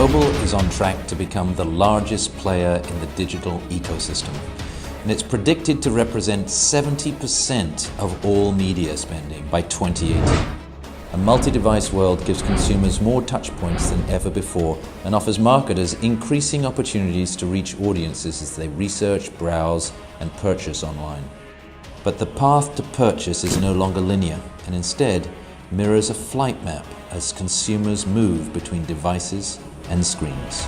Mobile is on track to become the largest player in the digital ecosystem, and it's predicted to represent 70% of all media spending by 2018. A multi-device world gives consumers more touchpoints than ever before and offers marketers increasing opportunities to reach audiences as they research, browse, and purchase online. But the path to purchase is no longer linear, and instead mirrors a flight map as consumers move between devices and screens.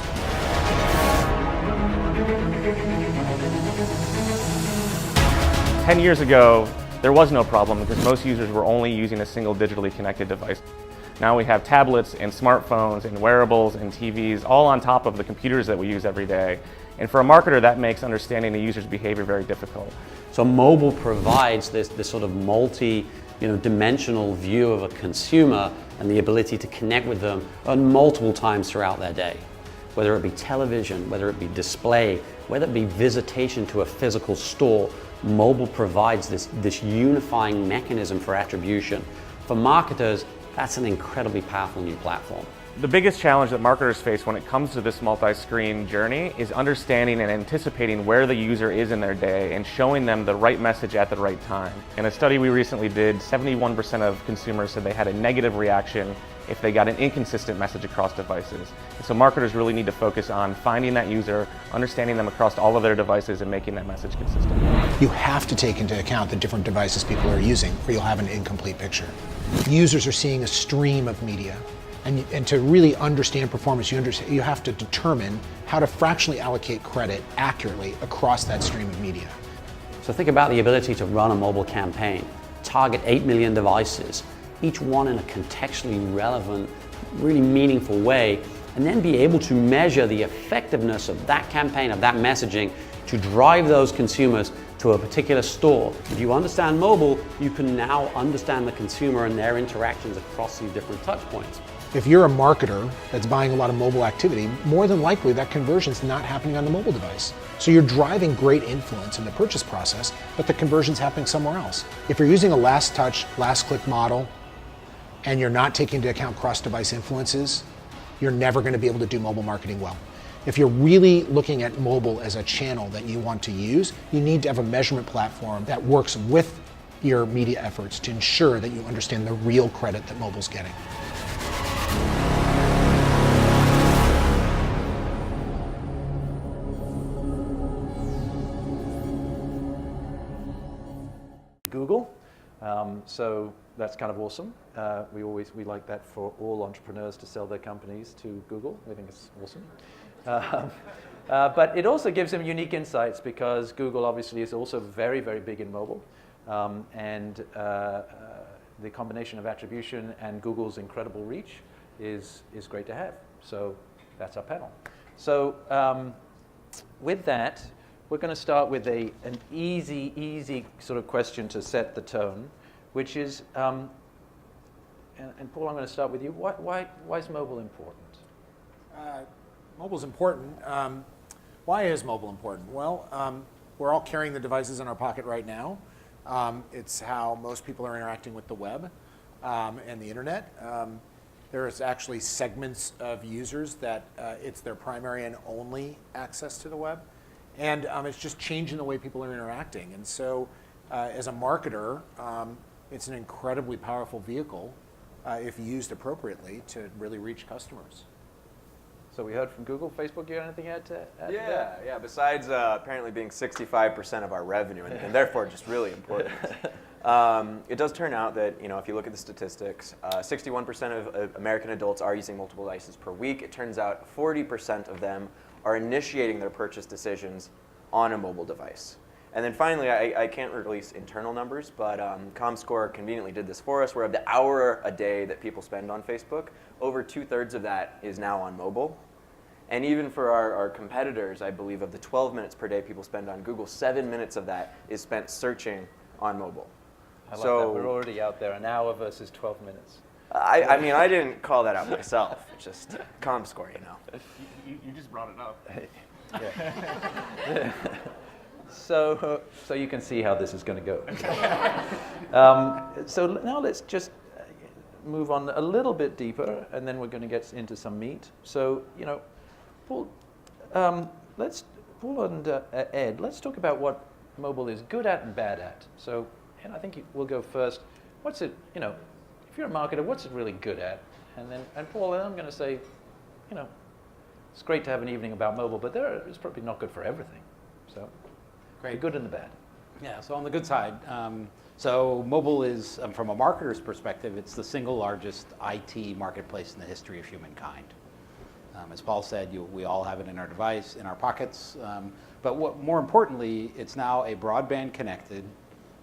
Ten years ago, there was no problem because most users were only using a single digitally connected device. Now we have tablets and smartphones and wearables and TVs all on top of the computers that we use every day. And for a marketer, that makes understanding the user's behavior very difficult. So mobile provides this sort of dimensional view of a consumer and the ability to connect with them multiple times throughout their day. Whether it be television, whether it be display, whether it be visitation to a physical store, mobile provides this unifying mechanism for attribution. For marketers, that's an incredibly powerful new platform. The biggest challenge that marketers face when it comes to this multi-screen journey is understanding and anticipating where the user is in their day and showing them the right message at the right time. In a study we recently did, 71% of consumers said they had a negative reaction if they got an inconsistent message across devices. And so marketers really need to focus on finding that user, understanding them across all of their devices, and making that message consistent. You have to take into account the different devices people are using, or you'll have an incomplete picture. Users are seeing a stream of media. And to really understand performance, you have to determine how to fractionally allocate credit accurately across that stream of media. So think about the ability to run a mobile campaign, target 8 million devices, each one in a contextually relevant, really meaningful way, and then be able to measure the effectiveness of that campaign, of that messaging, to drive those consumers to a particular store. If you understand mobile, you can now understand the consumer and their interactions across these different touch points. If you're a marketer that's buying a lot of mobile activity, more than likely that conversion's not happening on the mobile device. So you're driving great influence in the purchase process, but the conversion's happening somewhere else. If you're using a last touch, last click model, and you're not taking into account cross-device influences, you're never going to be able to do mobile marketing well. If you're really looking at mobile as a channel that you want to use, you need to have a measurement platform that works with your media efforts to ensure that you understand the real credit that mobile's getting. Google, so that's kind of awesome. We like that for all entrepreneurs to sell their companies to Google. We think it's awesome. But it also gives them unique insights because Google obviously is also very, very big in mobile. And the combination of attribution and Google's incredible reach is great to have. So that's our panel. So with that, we're going to start with an easy sort of question to set the tone, which is, and Paul, I'm going to start with you. Why is mobile important? Mobile's important. Why is mobile important? Well, we're all carrying the devices in our pocket right now. It's how most people are interacting with the web and the internet. There's actually segments of users that it's their primary and only access to the web. And it's just changing the way people are interacting. And so as a marketer, it's an incredibly powerful vehicle if used appropriately to really reach customers. So we heard from Google. Facebook, you have anything to add to that? Yeah. Besides apparently being 65% of our revenue and therefore just really important. It does turn out that, if you look at the statistics, 61% of American adults are using multiple devices per week. It turns out 40% of them are initiating their purchase decisions on a mobile device. And then finally, I can't release internal numbers, but ComScore conveniently did this for us, where of the hour a day that people spend on Facebook, over 2/3 of that is now on mobile. And even for our competitors, I believe of the 12 minutes per day people spend on Google, 7 minutes of that is spent searching on mobile. I like that. We're already out there, an hour versus 12 minutes. I mean, I didn't call that out myself. It's just ComScore, You just brought it up. Yeah. So you can see how this is going to go. So now let's just move on a little bit deeper, and then we're going to get into some meat. So, Paul, Paul and Ed, let's talk about what mobile is good at and bad at. So, and I think we'll go first. What's it, if you're a marketer, what's it really good at? And Paul, I'm going to say, it's great to have an evening about mobile, but it's probably not good for everything. So, Great. The good and the bad. Yeah, so on the good side, so mobile is, from a marketer's perspective, it's the single largest IT marketplace in the history of humankind. As Paul said, we all have it in our device, in our pockets, but more importantly, it's now a broadband connected,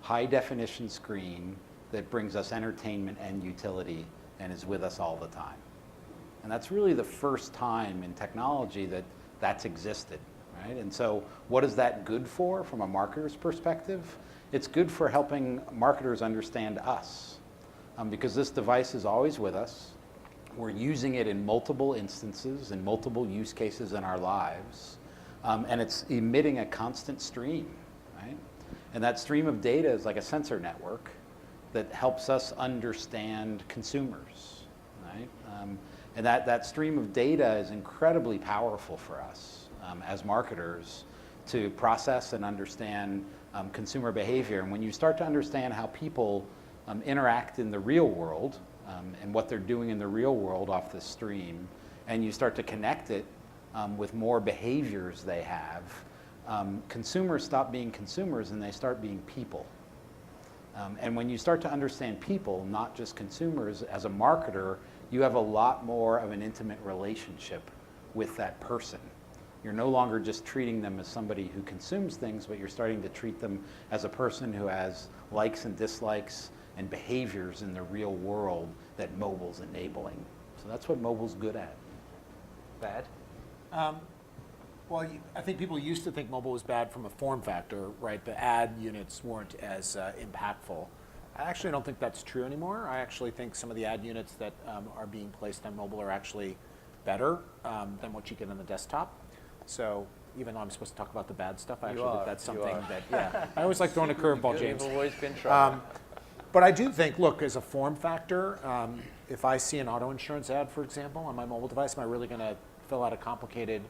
high definition screen that brings us entertainment and utility and is with us all the time. And that's really the first time in technology that that's existed. Right? And so what is that good for from a marketer's perspective? It's good for helping marketers understand us because this device is always with us. We're using it in multiple instances, in multiple use cases in our lives, and it's emitting a constant stream. Right? And that stream of data is like a sensor network that helps us understand consumers. Right? And that stream of data is incredibly powerful for us. As marketers to process and understand consumer behavior. And when you start to understand how people interact in the real world and what they're doing in the real world off the stream, and you start to connect it with more behaviors they have, consumers stop being consumers and they start being people. And when you start to understand people, not just consumers, as a marketer, you have a lot more of an intimate relationship with that person. You're no longer just treating them as somebody who consumes things, but you're starting to treat them as a person who has likes and dislikes and behaviors in the real world that mobile's enabling. So that's what mobile's good at. Bad? Well, I think people used to think mobile was bad from a form factor, right? The ad units weren't as impactful. I actually don't think that's true anymore. I actually think some of the ad units that are being placed on mobile are actually better than what you get on the desktop. So even though I'm supposed to talk about the bad stuff, I actually think that's something that, I always like throwing a curveball, James. You've always been trying. But I do think, look, as a form factor, if I see an auto insurance ad, for example, on my mobile device, am I really going to fill out a complicated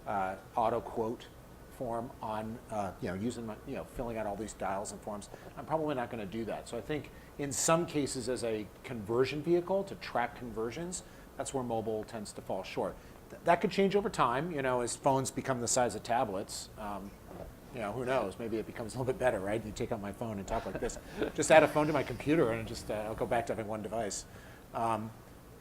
auto quote form on, using my, filling out all these dials and forms? I'm probably not going to do that. So I think in some cases as a conversion vehicle to track conversions, that's where mobile tends to fall short. That could change over time, as phones become the size of tablets. Who knows? Maybe it becomes a little bit better, right? You take out my phone and talk like this. Just add a phone to my computer, and I'll go back to having one device.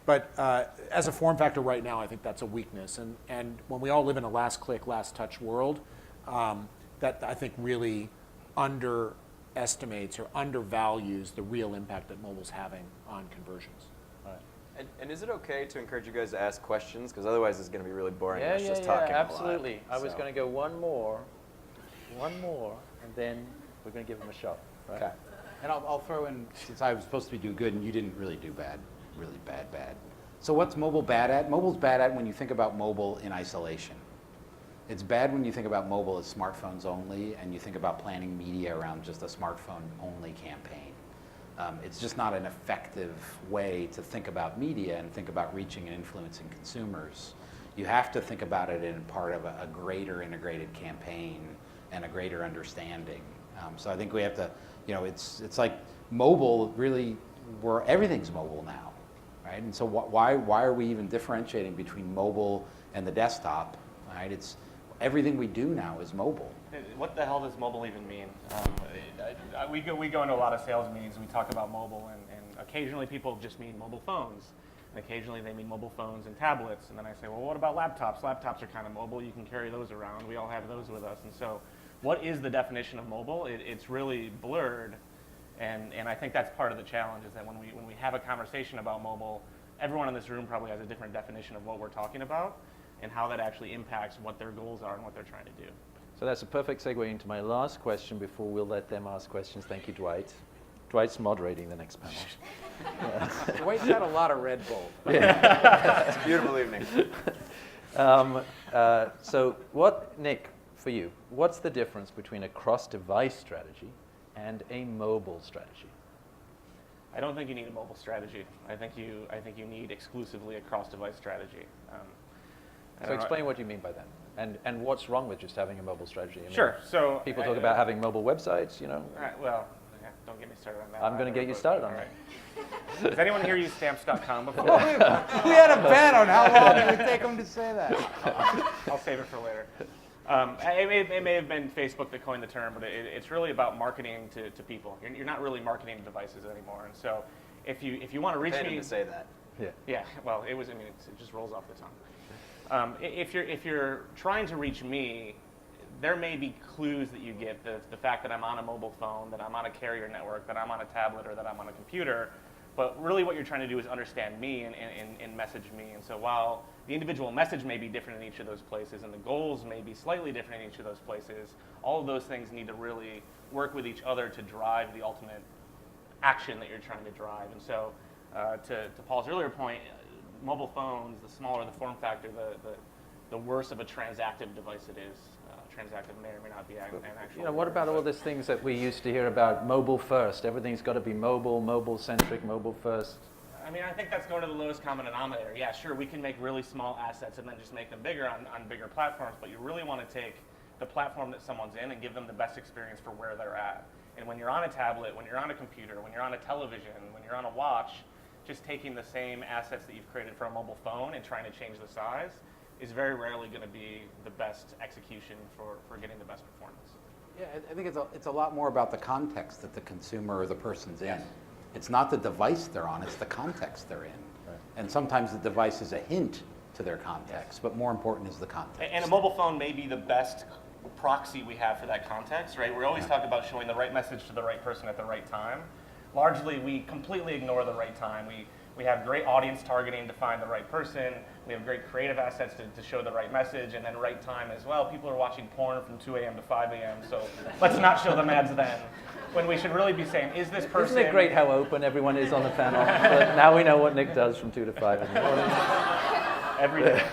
But as a form factor right now, I think that's a weakness. And when we all live in a last click, last touch world, that I think really underestimates or undervalues the real impact that mobile's having on conversions. And is it okay to encourage you guys to ask questions? Because otherwise it's going to be really boring. Just talking absolutely. A lot, I was going to go one more, and then we're going to give them a shot. Right? Okay. And I'll throw in, since I was supposed to do good and you didn't really do bad, really bad. So what's mobile bad at? Mobile's bad at when you think about mobile in isolation. It's bad when you think about mobile as smartphones only and you think about planning media around just a smartphone only campaign. It's just not an effective way to think about media and think about reaching and influencing consumers. You have to think about it in part of a greater integrated campaign and a greater understanding. So I think we have to, it's like mobile really, where everything's mobile now, right? And so why are we even differentiating between mobile and the desktop, right? It's everything we do now is mobile. What the hell does mobile even mean? We go into a lot of sales meetings and we talk about mobile, and occasionally people just mean mobile phones. And occasionally they mean mobile phones and tablets. And then I say, well, what about laptops? Laptops are kind of mobile. You can carry those around. We all have those with us. And so what is the definition of mobile? It's really blurred. And I think that's part of the challenge, is that when we have a conversation about mobile, everyone in this room probably has a different definition of what we're talking about and how that actually impacts what their goals are and what they're trying to do. So that's a perfect segue into my last question before we'll let them ask questions. Thank you, Dwight. Dwight's moderating the next panel. Dwight's had a lot of Red Bull. It's a beautiful evening. So Nick, for you, what's the difference between a cross-device strategy and a mobile strategy? I don't think you need a mobile strategy. I think you need exclusively a cross-device strategy. So explain what you mean by that, and what's wrong with just having a mobile strategy? I mean, Sure. So people talk about having mobile websites, you know. Well, yeah, don't get me started on that. I'm going to get you started on that. Has anyone here used stamps.com before? We had a bet on how long it would take them to say that. I'll save it for later. It may have been Facebook that coined the term, but it's really about marketing to people. You're not really marketing to devices anymore. And so if you want to reach me, to say that. Yeah. Well, it just rolls off the tongue. If you're trying to reach me, there may be clues that you get, the fact that I'm on a mobile phone, that I'm on a carrier network, that I'm on a tablet, or that I'm on a computer. But really what you're trying to do is understand me and message me. And so while the individual message may be different in each of those places and the goals may be slightly different in each of those places, all of those things need to really work with each other to drive the ultimate action that you're trying to drive. And so to Paul's earlier point, mobile phones, the smaller the form factor, the worse of a transactive device it is. Transactive may or may not be an actual. You know, what about all these things that we used to hear about mobile first? Everything's got to be mobile centric, mobile first. I mean, I think that's going to the lowest common denominator. Yeah, sure, we can make really small assets and then just make them bigger on bigger platforms, but you really want to take the platform that someone's in and give them the best experience for where they're at. And when you're on a tablet, when you're on a computer, when you're on a television, when you're on a watch, just taking the same assets that you've created for a mobile phone and trying to change the size is very rarely going to be the best execution for getting the best performance. Yeah, I think it's a lot more about the context that the consumer or the person's in. It's not the device they're on, it's the context they're in. Right. And sometimes the device is a hint to their context, but more important is the context. And a mobile phone may be the best proxy we have for that context, right? We always talk about showing the right message to the right person at the right time. Largely, we completely ignore the right time. We have great audience targeting to find the right person. We have great creative assets to show the right message, and then right time as well. People are watching porn from 2 a.m. to 5 a.m., so let's not show them ads then. When we should really be saying, is this person... Isn't it great how open everyone is on the panel? But now we know what Nick does from 2 to 5 in the morning. Every day.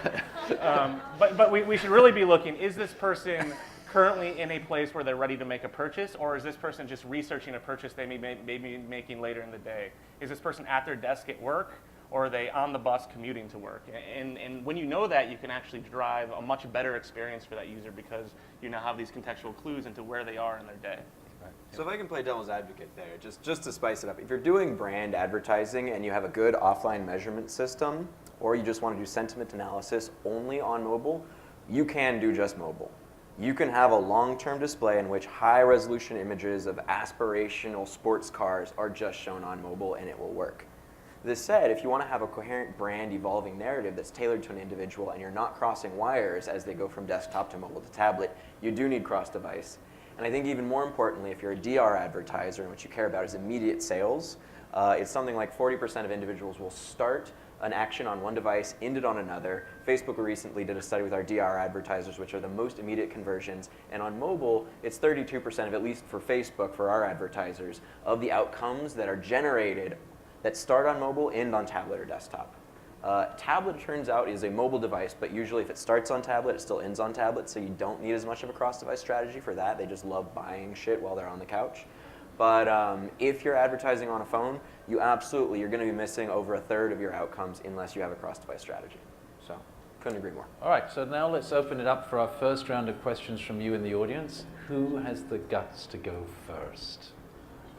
But we should really be looking, is this person currently in a place where they're ready to make a purchase, or is this person just researching a purchase they may be making later in the day? Is this person at their desk at work, or are they on the bus commuting to work? And when you know that, you can actually drive a much better experience for that user because you now have these contextual clues into where they are in their day. Right. So if I can play devil's advocate there, just to spice it up, if you're doing brand advertising and you have a good offline measurement system, or you just want to do sentiment analysis only on mobile, you can do just mobile. You can have a long-term display in which high-resolution images of aspirational sports cars are just shown on mobile, and it will work. This said, if you want to have a coherent brand evolving narrative that's tailored to an individual and you're not crossing wires as they go from desktop to mobile to tablet, you do need cross-device. And I think even more importantly, if you're a DR advertiser and what you care about is immediate sales, it's something like 40% of individuals will start an action on one device, end it on another. Facebook recently did a study with our DR advertisers, which are the most immediate conversions. And on mobile, it's 32% of, at least for Facebook, for our advertisers, of the outcomes that are generated that start on mobile, end on tablet or desktop. Tablet, it turns out, is a mobile device, but usually if it starts on tablet, it still ends on tablet, so you don't need as much of a cross-device strategy for that. They just love buying shit while they're on the couch. But if you're advertising on a phone, you're going to be missing over a third of your outcomes unless you have a cross-device strategy. So, couldn't agree more. All right, so now let's open it up for our first round of questions from you in the audience. Who has the guts to go first?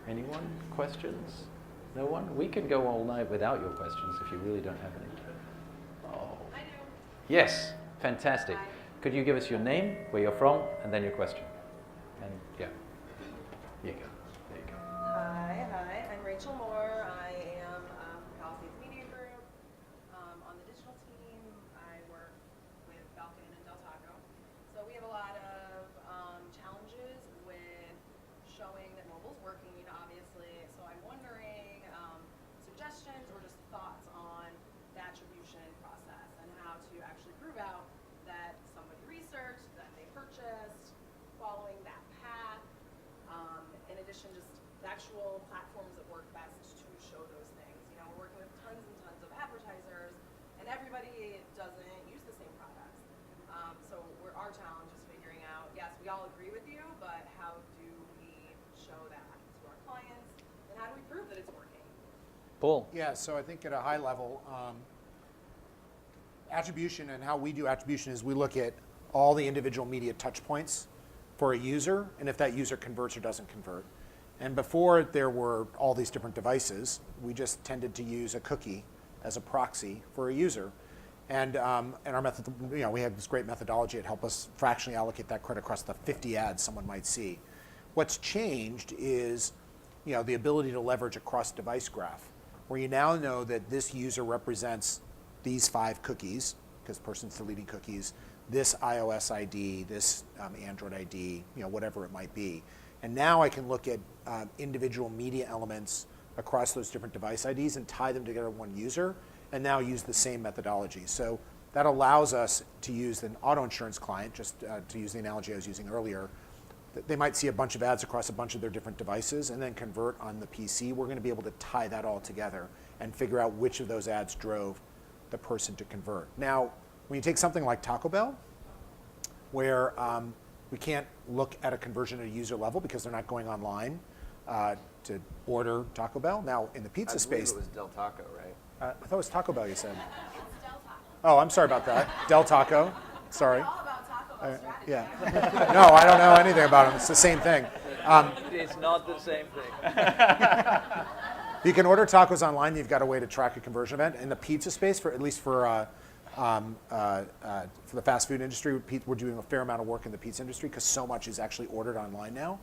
Anyone? Questions? No one? We can go all night without your questions if you really don't have any. Oh. I do. Yes, fantastic. Hi. Could you give us your name, where you're from, and then your question? And yeah, here you go. There you go. Hi, I'm Rachel Moore. I am from Palisades Media Group. On the digital team, I work with Falcon and Del Taco. So we have a lot of challenges with showing that mobile's working, obviously. So I'm wondering suggestions or just thoughts on the attribution process and how to actually prove out that somebody researched, that they purchased, following that path. In addition, just the actual platforms that work best to show those things. You know, we're working with tons and tons of advertisers, and everybody doesn't use the same products. So our challenge is figuring out, yes, we all agree with you, but how do we show that to our clients, and how do we prove that it's working? Paul? Yeah, so I think at a high level, attribution and how we do attribution is we look at all the individual media touch points for a user and if that user converts or doesn't convert. And before there were all these different devices, we just tended to use a cookie as a proxy for a user. And our method, we have this great methodology that helped us fractionally allocate that credit across the 50 ads someone might see. What's changed is the ability to leverage a cross-device graph, where you now know that this user represents these 5 cookies, because person's deleting cookies, this iOS ID, this Android ID, whatever it might be. And now I can look at individual media elements across those different device IDs and tie them together in one user, and now use the same methodology. So that allows us to use an auto insurance client, just to use the analogy I was using earlier. They might see a bunch of ads across a bunch of their different devices and then convert on the PC. We're going to be able to tie that all together and figure out which of those ads drove the person to convert. Now, when you take something like Taco Bell, where we can't look at a conversion at a user level because they're not going online to order Taco Bell. Now, in the pizza space, it was Del Taco, right? I thought it was Taco Bell you said. It's Del Taco. Oh, I'm sorry about that. Del Taco. Sorry. We're all about Taco Bell strategy. Yeah. No, I don't know anything about them. It's the same thing. It's not the same thing. You can order tacos online. You've got a way to track a conversion event. In the pizza space, at least for the fast food industry, we're doing a fair amount of work in the pizza industry because so much is actually ordered online now.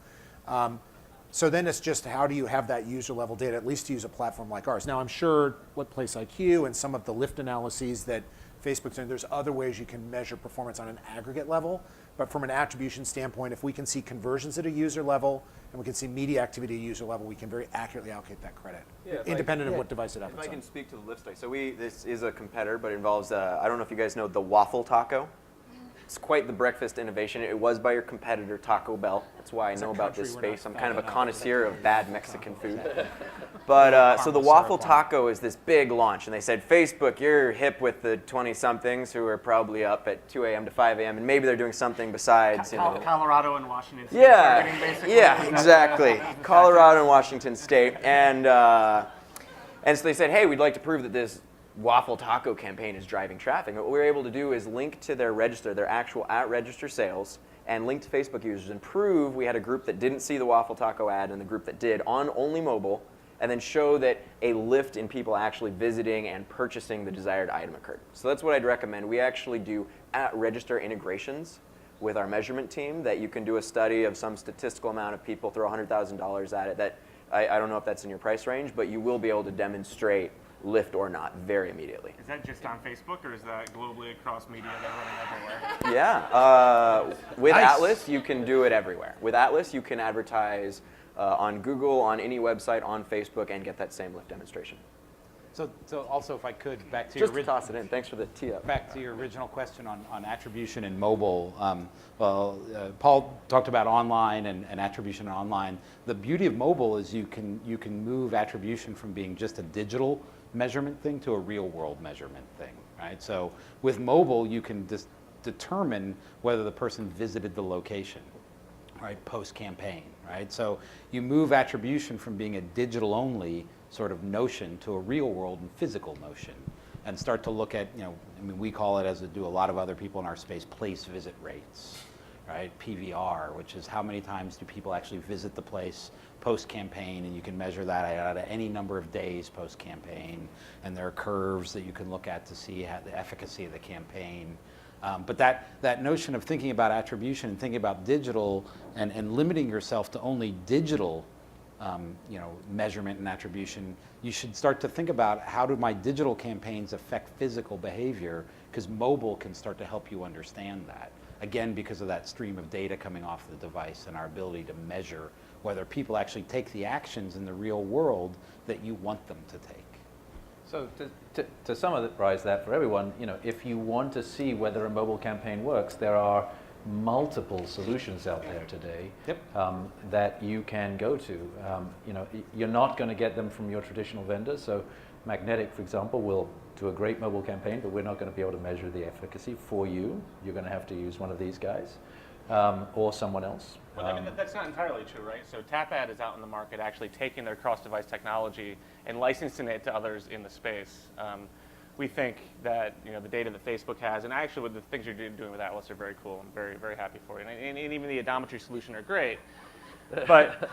So then it's just how do you have that user level data, at least to use a platform like ours. Now I'm sure what Place IQ and some of the lift analyses that Facebook's doing, there's other ways you can measure performance on an aggregate level. But from an attribution standpoint, if we can see conversions at a user level and we can see media activity at a user level, we can very accurately allocate that credit, independent of what device it happens on. If I can speak to the lift study. So this is a competitor, but it involves, I don't know if you guys know the waffle taco. It's quite the breakfast innovation. It was by your competitor, Taco Bell. That's why I know about this space. I'm kind of a connoisseur of bad Mexican food. But so the waffle taco is this big launch, and they said, Facebook, you're hip with the 20-somethings who are probably up at 2 a.m. to 5 a.m., and maybe they're doing something besides, Colorado and Washington State. Yeah, exactly. Colorado and Washington State, and so they said, hey, we'd like to prove that this waffle taco campaign is driving traffic. What we were able to do is link to their register, their actual at-register sales, and link to Facebook users and prove we had a group that didn't see the waffle taco ad and the group that did on only mobile, and then show that a lift in people actually visiting and purchasing the desired item occurred. So that's what I'd recommend. We actually do at-register integrations with our measurement team that you can do a study of some statistical amount of people, throw $100,000 at it. That I don't know if that's in your price range, but you will be able to demonstrate lift or not very immediately. Is that just on Facebook, or is that globally across media they're running everywhere? Yeah. With Nice. Atlas, you can do it everywhere. With Atlas, you can advertise on Google, on any website, on Facebook, and get that same lift demonstration. So also, if I could, back to Just your toss it in. Thanks for the tee up. back to your original question on attribution in mobile. Paul talked about online and attribution online. The beauty of mobile is you can move attribution from being just a digital measurement thing to a real world measurement thing, right? So with mobile, you can determine whether the person visited the location, right, post-campaign, right? So you move attribution from being a digital only sort of notion to a real world and physical notion, and start to look at, we call it, as do a lot of other people in our space, place visit rates, right? PVR, which is how many times do people actually visit the place post-campaign, and you can measure that at any number of days post-campaign, and there are curves that you can look at to see the efficacy of the campaign. But that notion of thinking about attribution and thinking about digital and limiting yourself to only digital measurement and attribution, you should start to think about how do my digital campaigns affect physical behavior, because mobile can start to help you understand that. Again, because of that stream of data coming off the device and our ability to measure whether people actually take the actions in the real world that you want them to take. So to summarize that for everyone, if you want to see whether a mobile campaign works, there are multiple solutions out there today that you can go to. You're not going to get them from your traditional vendors. So Magnetic, for example, will do a great mobile campaign, but we're not going to be able to measure the efficacy for you. You're going to have to use one of these guys or someone else. Well, that's not entirely true, right? So TapAd is out in the market actually taking their cross-device technology and licensing it to others in the space. We think that the data that Facebook has, and actually with the things you're doing with Atlas are very cool. I'm very, very happy for you. And even the odometry solution are great. But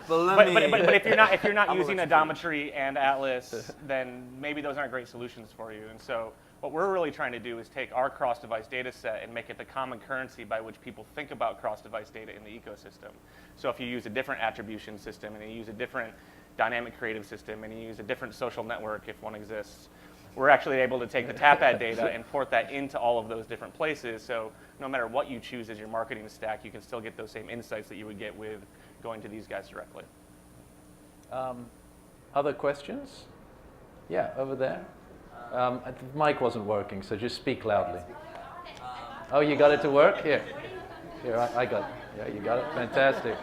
if you're not using odometry and Atlas, then maybe those aren't great solutions for you. And so what we're really trying to do is take our cross-device data set and make it the common currency by which people think about cross-device data in the ecosystem. So if you use a different attribution system, and you use a different dynamic creative system, and you use a different social network if one exists, we're actually able to take the TapAd data and port that into all of those different places. So no matter what you choose as your marketing stack, you can still get those same insights that you would get with going to these guys directly. Other questions? Yeah, over there. The mic wasn't working, so just speak loudly. Oh, you got it to work? Here, I got it. Yeah, you got it. Fantastic.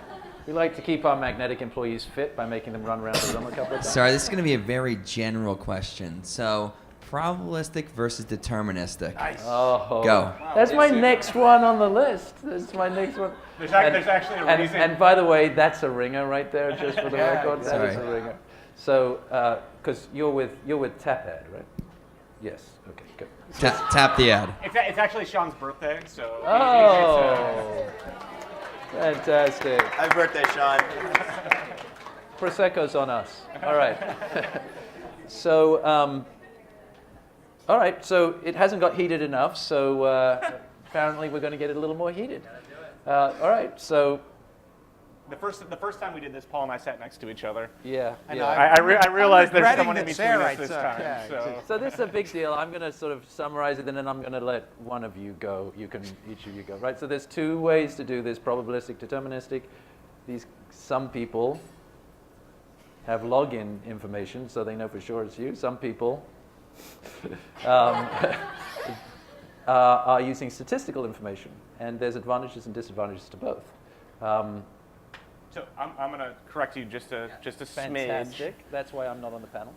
We like to keep our magnetic employees fit by making them run around the room a couple of times. Sorry, this is going to be a very general question. So, probabilistic versus deterministic. Nice. Oh, Go. That's my next one on the list. That's my next one. There's actually a reason. And by the way, that's a ringer right there, just for the record. That is a ringer. So, because you're with TapAd, right? Yes. Okay. Good. Tap the ad. It's actually Sean's birthday, so. Oh. Fantastic. Happy birthday, Sean. Prosecco's on us. All right. So, all right. So it hasn't got heated enough. So apparently we're going to get it a little more heated. All right. So the first time we did this, Paul and I sat next to each other. yeah. I realized there's someone in the between chair us I this took, time. yeah. So this is a big deal. I'm going to sort of summarize it, and then I'm going to let one of you go. Each of you go. Right. So there's two ways to do this: probabilistic, deterministic. Some people have login information, so they know for sure it's you. Some people are using statistical information, and there's advantages and disadvantages to both. So I'm going to correct you just a Fantastic. smidge. That's why I'm not on the panel.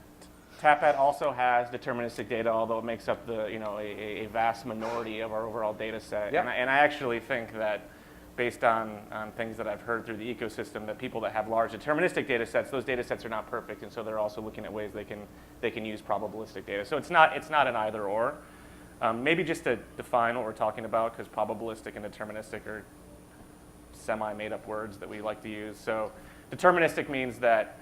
TapAd also has deterministic data, although it makes up a vast minority of our overall data set. Yep. And I actually think that based on things that I've heard through the ecosystem, that people that have large deterministic data sets, those data sets are not perfect, and so they're also looking at ways they can use probabilistic data. So it's not an either or. Maybe just to define what we're talking about, because probabilistic and deterministic are semi-made-up words that we like to use. So deterministic means that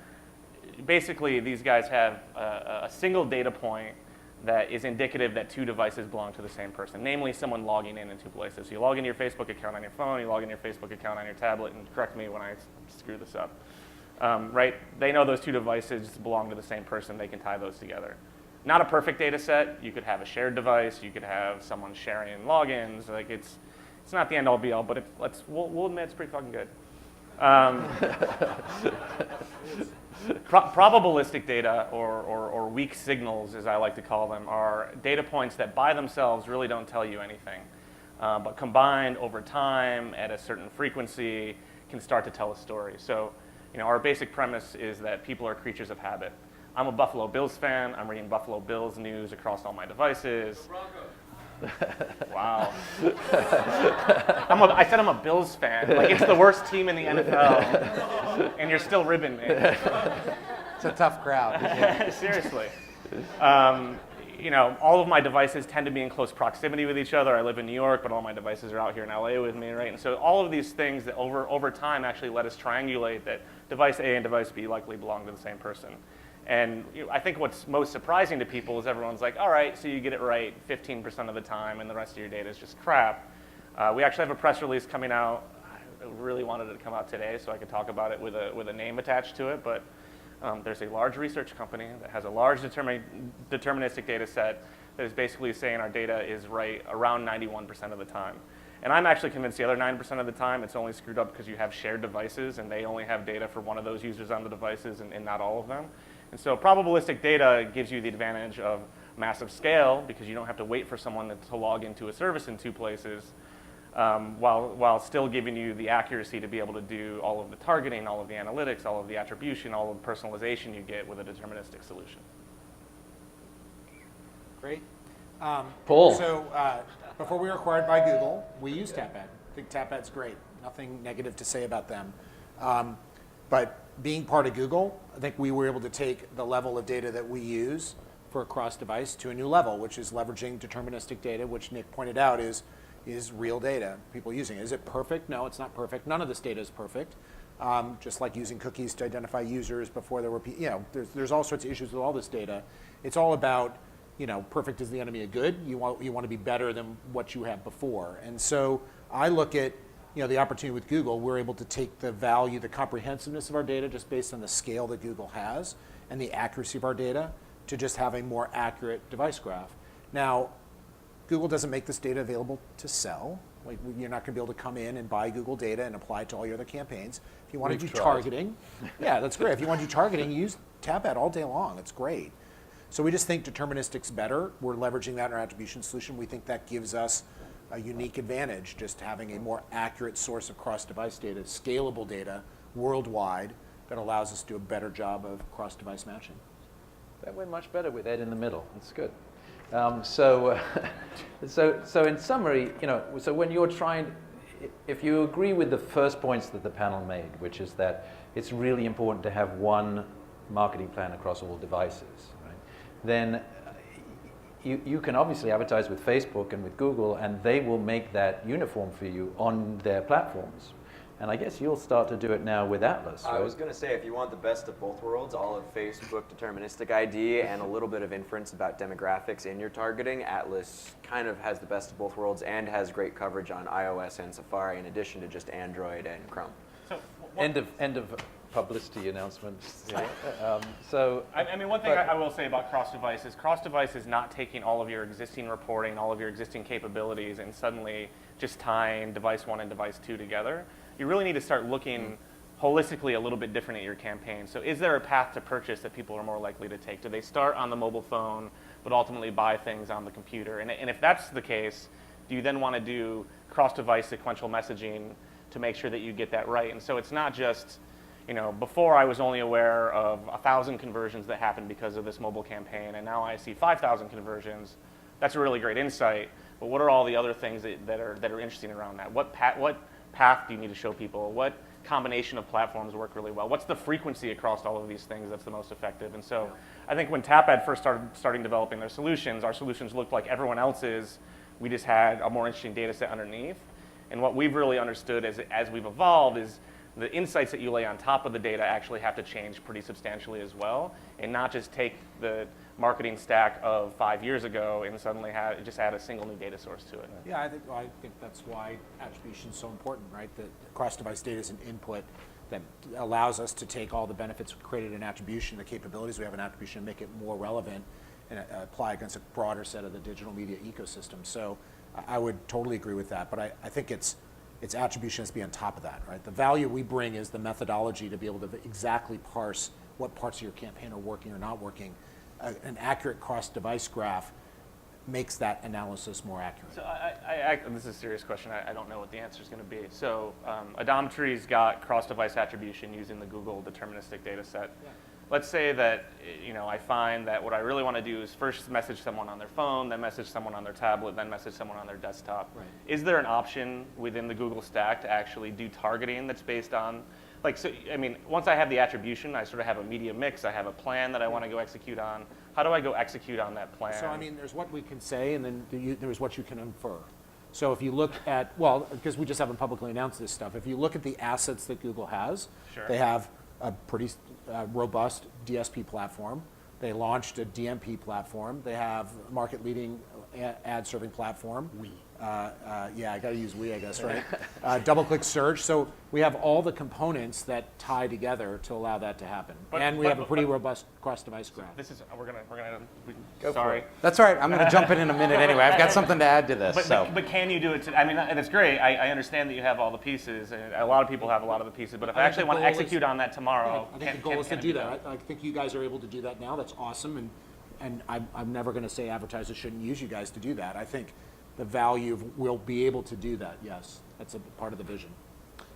basically these guys have a single data point that is indicative that two devices belong to the same person, namely someone logging in two places. So you log into your Facebook account on your phone, you log into your Facebook account on your tablet, and correct me when I screw this up. Right? They know those two devices belong to the same person. They can tie those together. Not a perfect data set. You could have a shared device. You could have someone sharing logins. Like it's not the end-all be-all, but we'll admit it's pretty fucking good. Probabilistic data, or weak signals, as I like to call them, are data points that by themselves really don't tell you anything, but combined over time at a certain frequency can start to tell a story. So, our basic premise is that people are creatures of habit. I'm a Buffalo Bills fan. I'm reading Buffalo Bills news across all my devices. Wow. I said I'm a Bills fan. Like, it's the worst team in the NFL, and you're still ribbing me. It's a tough crowd. Seriously. All of my devices tend to be in close proximity with each other. I live in New York, but all my devices are out here in LA with me, right? And so all of these things that over time actually let us triangulate that device A and device B likely belong to the same person. And I think what's most surprising to people is everyone's like, all right, so you get it right 15% of the time, and the rest of your data is just crap. We actually have a press release coming out. I really wanted it to come out today so I could talk about it with a name attached to it, but there's a large research company that has a large deterministic data set that is basically saying our data is right around 91% of the time. And I'm actually convinced the other 9% of the time it's only screwed up because you have shared devices and they only have data for one of those users on the devices and not all of them. And so probabilistic data gives you the advantage of massive scale because you don't have to wait for someone to log into a service in two places, while still giving you the accuracy to be able to do all of the targeting, all of the analytics, all of the attribution, all of the personalization you get with a deterministic solution. Great. Paul. So before we were acquired by Google, we used TapAd. I think TapAd's great. Nothing negative to say about them. But being part of Google, I think we were able to take the level of data that we use for cross-device to a new level, which is leveraging deterministic data, which Nick pointed out is real data, people using it. Is it perfect? No, it's not perfect. None of this data is perfect. Just like using cookies to identify users before there were, there's all sorts of issues with all this data. It's all about, perfect is the enemy of good. You want to be better than what you had before. And so I look at, the opportunity with Google. We're able to take the value, the comprehensiveness of our data, just based on the scale that Google has, and the accuracy of our data, to just have a more accurate device graph. Now, Google doesn't make this data available to sell. Like, you're not going to be able to come in and buy Google data and apply it to all your other campaigns. If you want to do targeting, yeah, that's great. If you want to do targeting, use Tapad all day long. It's great. So we just think deterministic's better. We're leveraging that in our attribution solution. We think that gives us a unique advantage, just having a more accurate source of cross-device data, scalable data worldwide that allows us to do a better job of cross-device matching. That went much better with Ed in the middle. That's good. So in summary, so when you're trying, if you agree with the first points that the panel made, which is that it's really important to have one marketing plan across all devices, right? Then you can obviously advertise with Facebook and with Google, and they will make that uniform for you on their platforms. And I guess you'll start to do it now with Atlas, right? I was going to say, if you want the best of both worlds, all of Facebook deterministic ID and a little bit of inference about demographics in your targeting, Atlas kind of has the best of both worlds and has great coverage on iOS and Safari, in addition to just Android and Chrome. So End of publicity announcements. One thing I will say about cross-device is not taking all of your existing reporting, all of your existing capabilities, and suddenly just tying device 1 and device 2 together. You really need to start looking holistically a little bit different at your campaign. So is there a path to purchase that people are more likely to take? Do they start on the mobile phone but ultimately buy things on the computer? And if that's the case, do you then want to do cross-device sequential messaging to make sure that you get that right? And so it's not just, before I was only aware of 1,000 conversions that happened because of this mobile campaign, and now I see 5,000 conversions. That's a really great insight. But what are all the other things that are interesting around that? What path do you need to show people? What combination of platforms work really well? What's the frequency across all of these things that's the most effective? And so I think when Tapad first started developing their solutions, our solutions looked like everyone else's. We just had a more interesting data set underneath. And what we've really understood as we've evolved is the insights that you lay on top of the data actually have to change pretty substantially as well, and not just take the marketing stack of 5 years ago and suddenly just add a single new data source to it. Yeah, I think that's why attribution is so important, right? That cross-device data is an input that allows us to take all the benefits created in attribution, the capabilities we have in attribution, and make it more relevant and apply against a broader set of the digital media ecosystem. So I would totally agree with that, but I think it's attribution has to be on top of that, right? The value we bring is the methodology to be able to exactly parse what parts of your campaign are working or not working. An accurate cross-device graph makes that analysis more accurate. So this is a serious question. I don't know what the answer is going to be. So Odometry's got cross-device attribution using the Google deterministic data set. Yeah. Let's say that I find that what I really want to do is first message someone on their phone, then message someone on their tablet, then message someone on their desktop. Right. Is there an option within the Google stack to actually do targeting that's based on, once I have the attribution, I sort of have a media mix, I have a plan that I want to go execute on. How do I go execute on that plan? So there's what we can say, and then there's what you can infer. So if you look at, because we just haven't publicly announced this stuff, if you look at the assets that Google has, sure. They have a pretty robust DSP platform. They launched a DMP platform. They have market-leading ad-serving platform. I got to use we, I guess, right? Double-click search. So we have all the components that tie together to allow that to happen, and we have a pretty robust cross-device graph. This is we're gonna go sorry. for it. That's all right. I'm going to jump in a minute anyway. I've got something to add to this. But can you do it? And it's great. I understand that you have all the pieces, and a lot of people have a lot of the pieces. But if I actually want to execute on that tomorrow, I think the goal is to do that. I think you guys are able to do that now. That's awesome, and I'm never going to say advertisers shouldn't use you guys to do that. I think the value of we'll be able to do that. Yes, that's a part of the vision.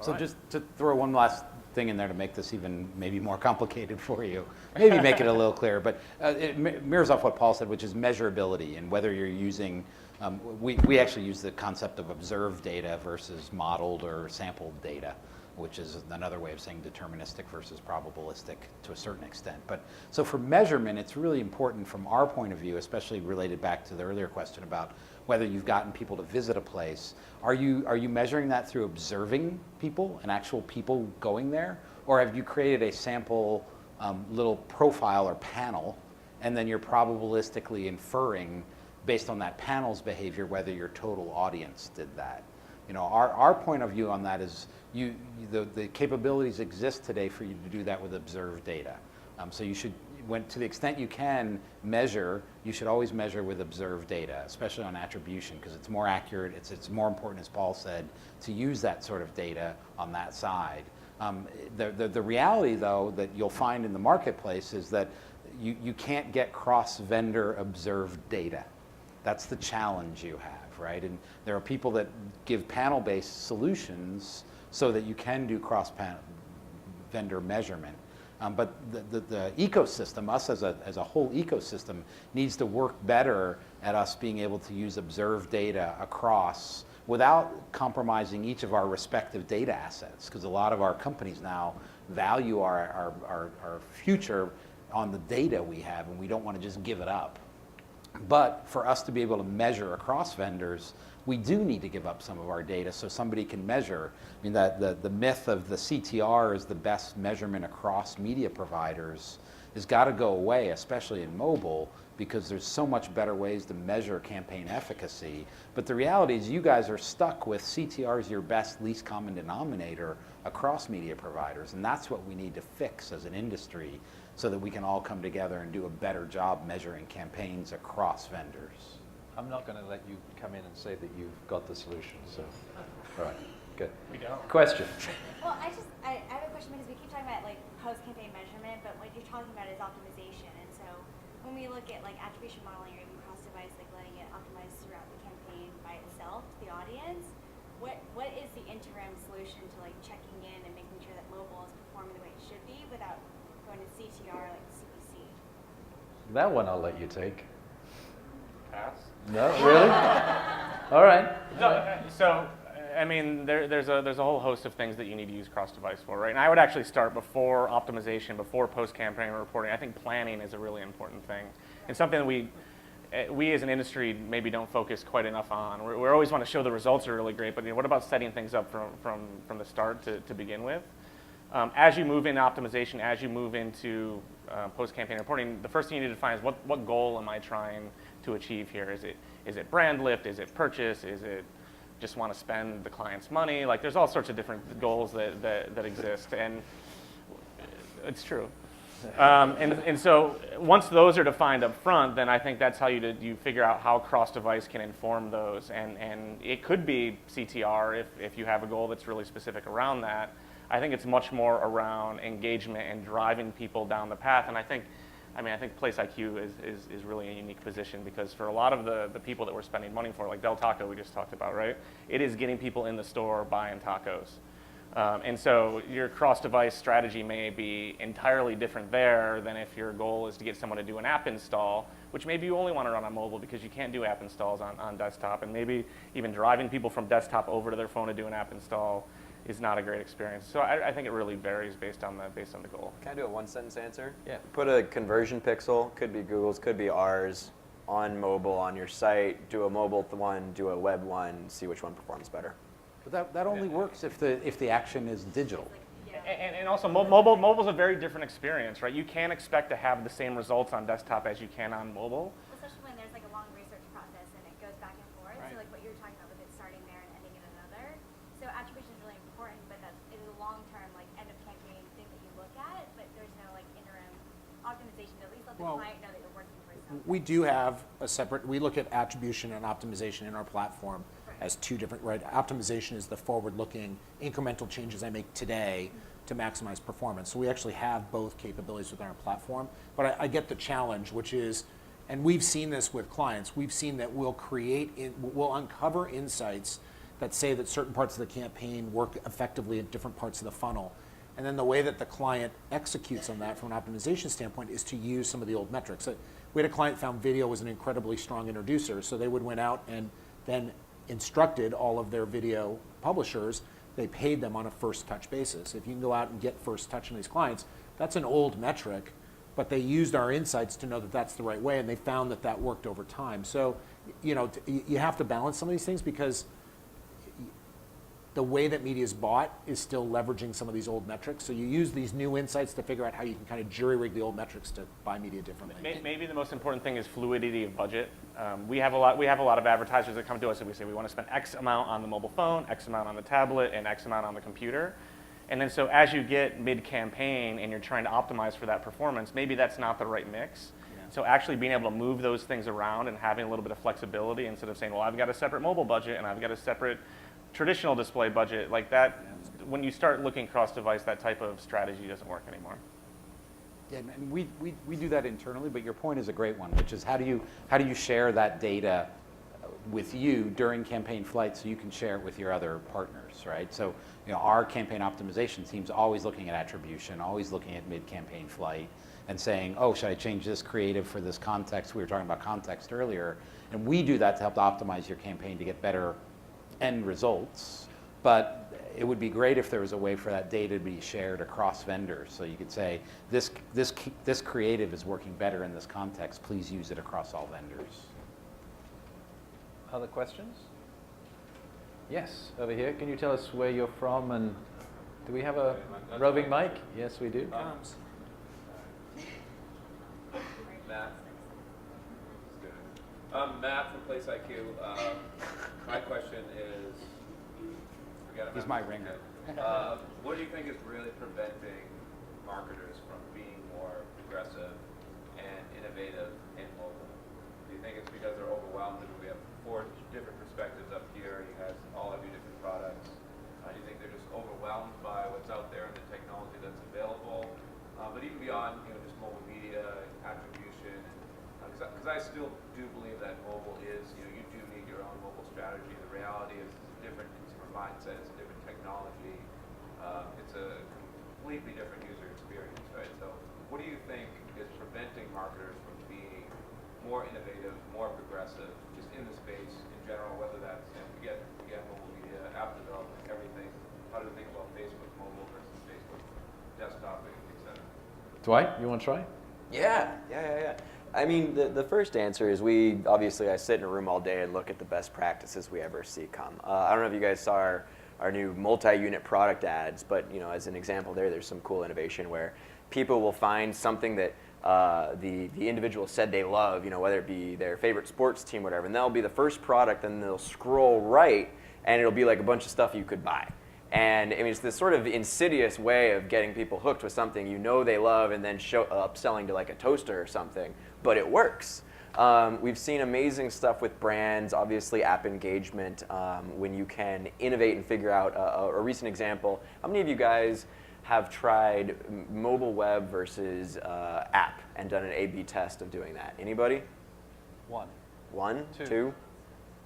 So just to throw one last thing in there to make this even maybe more complicated for you, maybe make it a little clearer, but it mirrors off what Paul said, which is measurability, and whether you're using, we actually use the concept of observed data versus modeled or sampled data. which is another way of saying deterministic versus probabilistic to a certain extent. But so for measurement, it's really important from our point of view, especially related back to the earlier question about whether you've gotten people to visit a place. Are you measuring that through observing people and actual people going there? Or have you created a sample little profile or panel, and then you're probabilistically inferring based on that panel's behavior whether your total audience did that? You know, our point of view on that is the capabilities exist today for you to do that with observed data. So you should, to the extent you can measure, you should always measure with observed data, especially on attribution, because it's more accurate. It's more important, as Paul said, to use that sort of data on that side. The reality, though, that you'll find in the marketplace is that you can't get cross-vendor observed data. That's the challenge you have, right? And there are people that give panel-based solutions so that you can do cross-vendor measurement. But the ecosystem, us as a whole ecosystem, needs to work better at us being able to use observed data across without compromising each of our respective data assets, because a lot of our companies now value our future on the data we have, and we don't want to just give it up. But for us to be able to measure across vendors, we do need to give up some of our data so somebody can measure. I mean, the myth of the CTR is the best measurement across media providers has got to go away, especially in mobile, because there's so much better ways to measure campaign efficacy. But the reality is you guys are stuck with CTR as your best least common denominator across media providers, and that's what we need to fix as an industry so that we can all come together and do a better job measuring campaigns across vendors. I'm not going to let you come in and say that you've got the solution, so, all right, good. We don't. Question. Well, I have a question because we keep talking about like post-campaign measurement, but what you're talking about is optimization. And so when we look at like attribution modeling or even cross-device, like letting it optimize throughout the campaign by itself, the audience, what is the interim solution to like checking in and making sure that mobile is performing the way it should be without going to CTR like CPC? That one I'll let you take. Pass. No, really? All right. No, so, I mean, there's a whole host of things that you need to use cross-device for, right? And I would actually start before optimization, before post-campaign reporting. I think planning is a really important thing, and something that we as an industry maybe don't focus quite enough on. We always want to show the results are really great, but what about setting things up from the start to begin with? As you move into optimization, as you move into post-campaign reporting, the first thing you need to define is what goal am I trying to achieve here? Is it brand lift? Is it purchase? Is it just want to spend the client's money? Like, there's all sorts of different goals that exist, and it's true. And so once those are defined up front, then I think that's how you figure out how cross-device can inform those. And it could be CTR if you have a goal that's really specific around that. I think it's much more around engagement and driving people down the path. And I think Place IQ is really a unique position, because for a lot of the people that we're spending money for, like Del Taco we just talked about, right? It is getting people in the store buying tacos. And so your cross-device strategy may be entirely different there than if your goal is to get someone to do an app install, which maybe you only want to run on mobile because you can't do app installs on desktop, and maybe even driving people from desktop over to their phone to do an app install is not a great experience. So I think it really varies based on the goal. Can I do a one-sentence answer? Yeah. Put a conversion pixel, could be Google's, could be ours, on mobile on your site. Do a mobile one, do a web one, see which one performs better. But that only works if the action is digital. And also, mobile's a very different experience, right? You can't expect to have the same results on desktop as you can on mobile. Especially when there's like a long research process and it goes back and forth. Right. So like what you were talking about with it starting there and ending in another. So attribution is really important, but it is a long-term like end of campaign thing that you look at, but there's no like interim optimization to at least let the client know that you're working for something. We do have a separate, we look at attribution and optimization in our platform as two different, right? Optimization is the forward-looking incremental changes I make today to maximize performance. So we actually have both capabilities within our platform. But I get the challenge, which is, and we've seen this with clients, we've seen that we'll uncover insights that say that certain parts of the campaign work effectively at different parts of the funnel. And then the way that the client executes on that from an optimization standpoint is to use some of the old metrics. We had a client found video was an incredibly strong introducer, so they went out and then instructed all of their video publishers they paid them on a first touch basis. If you can go out and get first touch on these clients, that's an old metric, but they used our insights to know that that's the right way, and they found that that worked over time. So, you have to balance some of these things, because the way that media is bought is still leveraging some of these old metrics. So you use these new insights to figure out how you can kind of jury-rig the old metrics to buy media differently. Maybe the most important thing is fluidity of budget. We have a lot of advertisers that come to us and we say we want to spend X amount on the mobile phone, X amount on the tablet, and X amount on the computer. And then so as you get mid-campaign and you're trying to optimize for that performance, maybe that's not the right mix. So actually being able to move those things around and having a little bit of flexibility instead of saying, well, I've got a separate mobile budget and I've got a separate traditional display budget, like that, when you start looking cross-device, that type of strategy doesn't work anymore. Yeah, and we do that internally, but your point is a great one, which is how do you share that data with you during campaign flight so you can share it with your other partners, right? So our campaign optimization team's always looking at attribution, always looking at mid-campaign flight, and saying, oh, should I change this creative for this context? We were talking about context earlier, and we do that to help to optimize your campaign to get better end results. But it would be great if there was a way for that data to be shared across vendors, so you could say, this creative is working better in this context, please use it across all vendors. Other questions? Yes, over here. Can you tell us where you're from, and do we have a roving mic? Yes, we do. Matt from Place IQ. My question is, He's my ringer. what do you think is really preventing marketers from being more progressive and innovative in mobile? Do you think it's because they're overwhelmed? I mean, we have 4 different perspectives up here. You guys all have your different products. Do you think they're just overwhelmed by what's out there and the technology that's available? But even beyond, just mobile media, attribution, because I still do believe that mobile is, you do need your own mobile strategy. The reality is it's a different consumer mindset, it's a different technology, it's a completely different user experience, right? So what do you think is preventing marketers from being more innovative, more progressive, just in the space in general, whether that's, again, mobile media, app development, everything, how do you think about Facebook mobile versus Facebook desktop, et cetera? Dwight, you want to try? Yeah. I mean, the first answer is I sit in a room all day and look at the best practices we ever see come. I don't know if you guys saw our new multi-unit product ads, but as an example there's some cool innovation where people will find something that the individual said they love, whether it be their favorite sports team, whatever, and that'll be the first product, and they'll scroll right, and it'll be like a bunch of stuff you could buy. And I mean, it's this sort of insidious way of getting people hooked with something they love, and then upselling to like a toaster or something, but it works. We've seen amazing stuff with brands, obviously app engagement, when you can innovate and figure out a recent example. How many of you guys have tried mobile web versus app and done an A/B test of doing that? Anybody? One. One? Two. 2?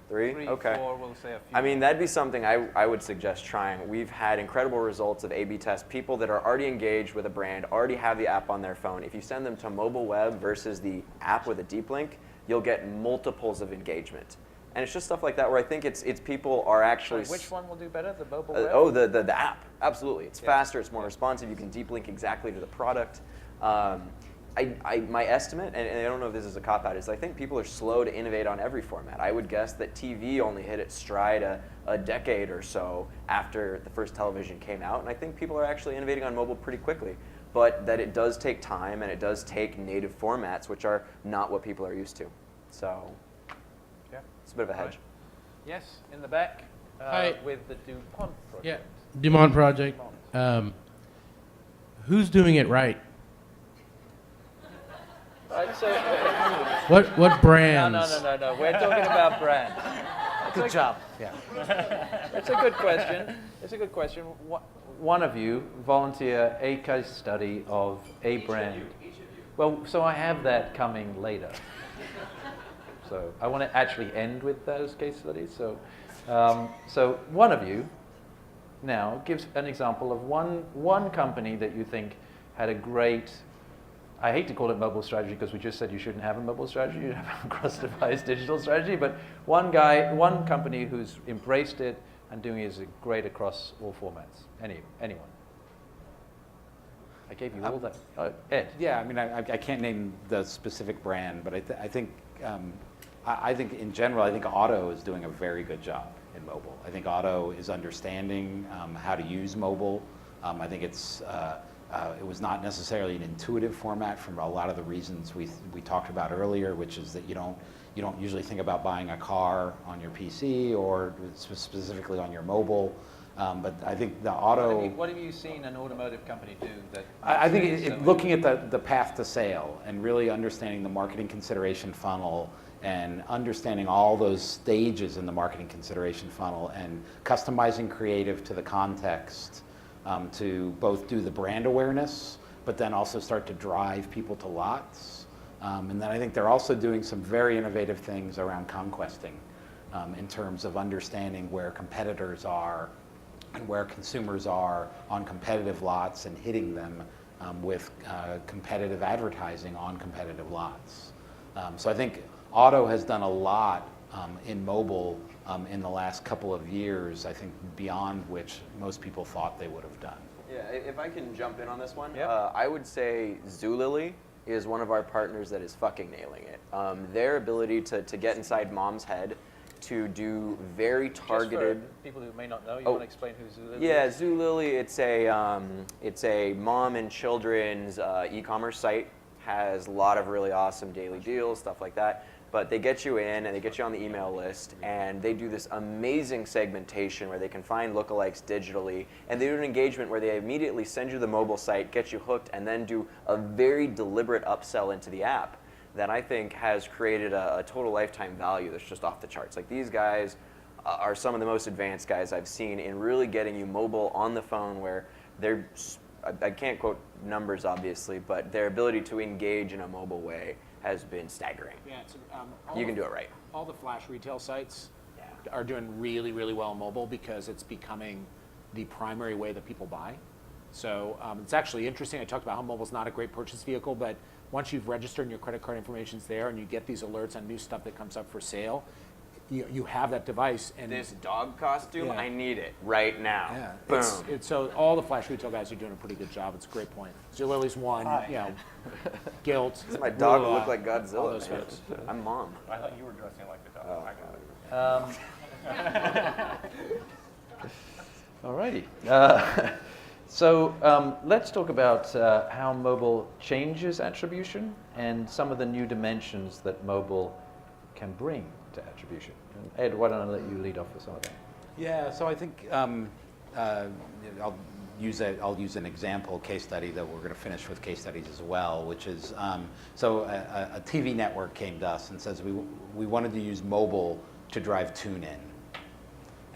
3? 3, okay. 4, we'll say a few. I mean, that'd be something I would suggest trying. We've had incredible results of A/B tests. People that are already engaged with a brand, already have the app on their phone. If you send them to mobile web versus the app with a deep link, you'll get multiples of engagement. And it's just stuff like that where I think it's people are actually... Which one will do better, the mobile web? The app, absolutely. It's faster, it's more responsive, you can deep link exactly to the product. My estimate, and I don't know if this is a cop-out, is I think people are slow to innovate on every format. I would guess that TV only hit its stride a decade or so after the first television came out, and I think people are actually innovating on mobile pretty quickly. But that it does take time, and it does take native formats, which are not what people are used to. So, yeah, it's a bit of a hedge. Right. Yes, in the back, with the DuPont project. Yeah, DuPont project. Who's doing it right? Right, so What brands? No. We're talking about brands. Good job. Yeah. It's a good question. One of you volunteer a case study of a brand. Well, so I have that coming later. So I want to actually end with those case studies. So one of you now gives an example of one company that you think had a great, I hate to call it mobile strategy because we just said you shouldn't have a mobile strategy, you have a cross-device digital strategy, but one company who's embraced it, and doing it is great across all formats. Anyone? I gave you all that. Oh, Ed. Yeah, I mean, I can't name the specific brand, but I think in general, I think Auto is doing a very good job in mobile. I think Auto is understanding how to use mobile. I think it was not necessarily an intuitive format for a lot of the reasons we talked about earlier, which is that you don't usually think about buying a car on your PC or specifically on your mobile. But I think the Auto. What have you seen an automotive company do that? I think looking at the path to sale and really understanding the marketing consideration funnel and understanding all those stages in the marketing consideration funnel and customizing creative to the context to both do the brand awareness, but then also start to drive people to lots. And then I think they're also doing some very innovative things around conquesting in terms of understanding where competitors are and where consumers are on competitive lots and hitting them with competitive advertising on competitive lots. So I think Auto has done a lot in mobile in the last couple of years, I think beyond which most people thought they would have done. Yeah, if I can jump in on this one, Yep. I would say Zulily is one of our partners that is fucking nailing it. Their ability to get inside mom's head, to do very targeted. Just for people who may not know, you Oh. want to explain who Zulily is? Yeah, Zulily, it's a mom and children's e-commerce site. Has a lot of really awesome daily deals, stuff like that. But they get you in and they get you on the email list, and they do this amazing segmentation where they can find lookalikes digitally, and they do an engagement where they immediately send you the mobile site, get you hooked, and then do a very deliberate upsell into the app that I think has created a total lifetime value that's just off the charts. Like, these guys are some of the most advanced guys I've seen in really getting you mobile on the phone, where they're, I can't quote numbers obviously, but their ability to engage in a mobile way has been staggering. Yeah, it's, You can do it right. All the flash retail sites are doing really, really well on mobile because it's becoming the primary way that people buy. So it's actually interesting. I talked about how mobile's not a great purchase vehicle, but once you've registered and your credit card information's there and you get these alerts on new stuff that comes up for sale, you have that device. And this dog costume, Yeah. I need it right now. Yeah, Boom. so all the flash retail guys are doing a pretty good job. It's a great point. Zulily's one, you know, Guilt. My dog Lula, looked like all Godzilla. those man. folks. I'm mom. I thought you were dressing like the dog. I got it. Alrighty. So let's talk about how mobile changes attribution and some of the new dimensions that mobile can bring to attribution. And Ed, why don't I let you lead off with some of that? Yeah, so I think I'll use an example case study that we're going to finish with case studies as well, which is a TV network came to us and says we wanted to use mobile to drive tune-in.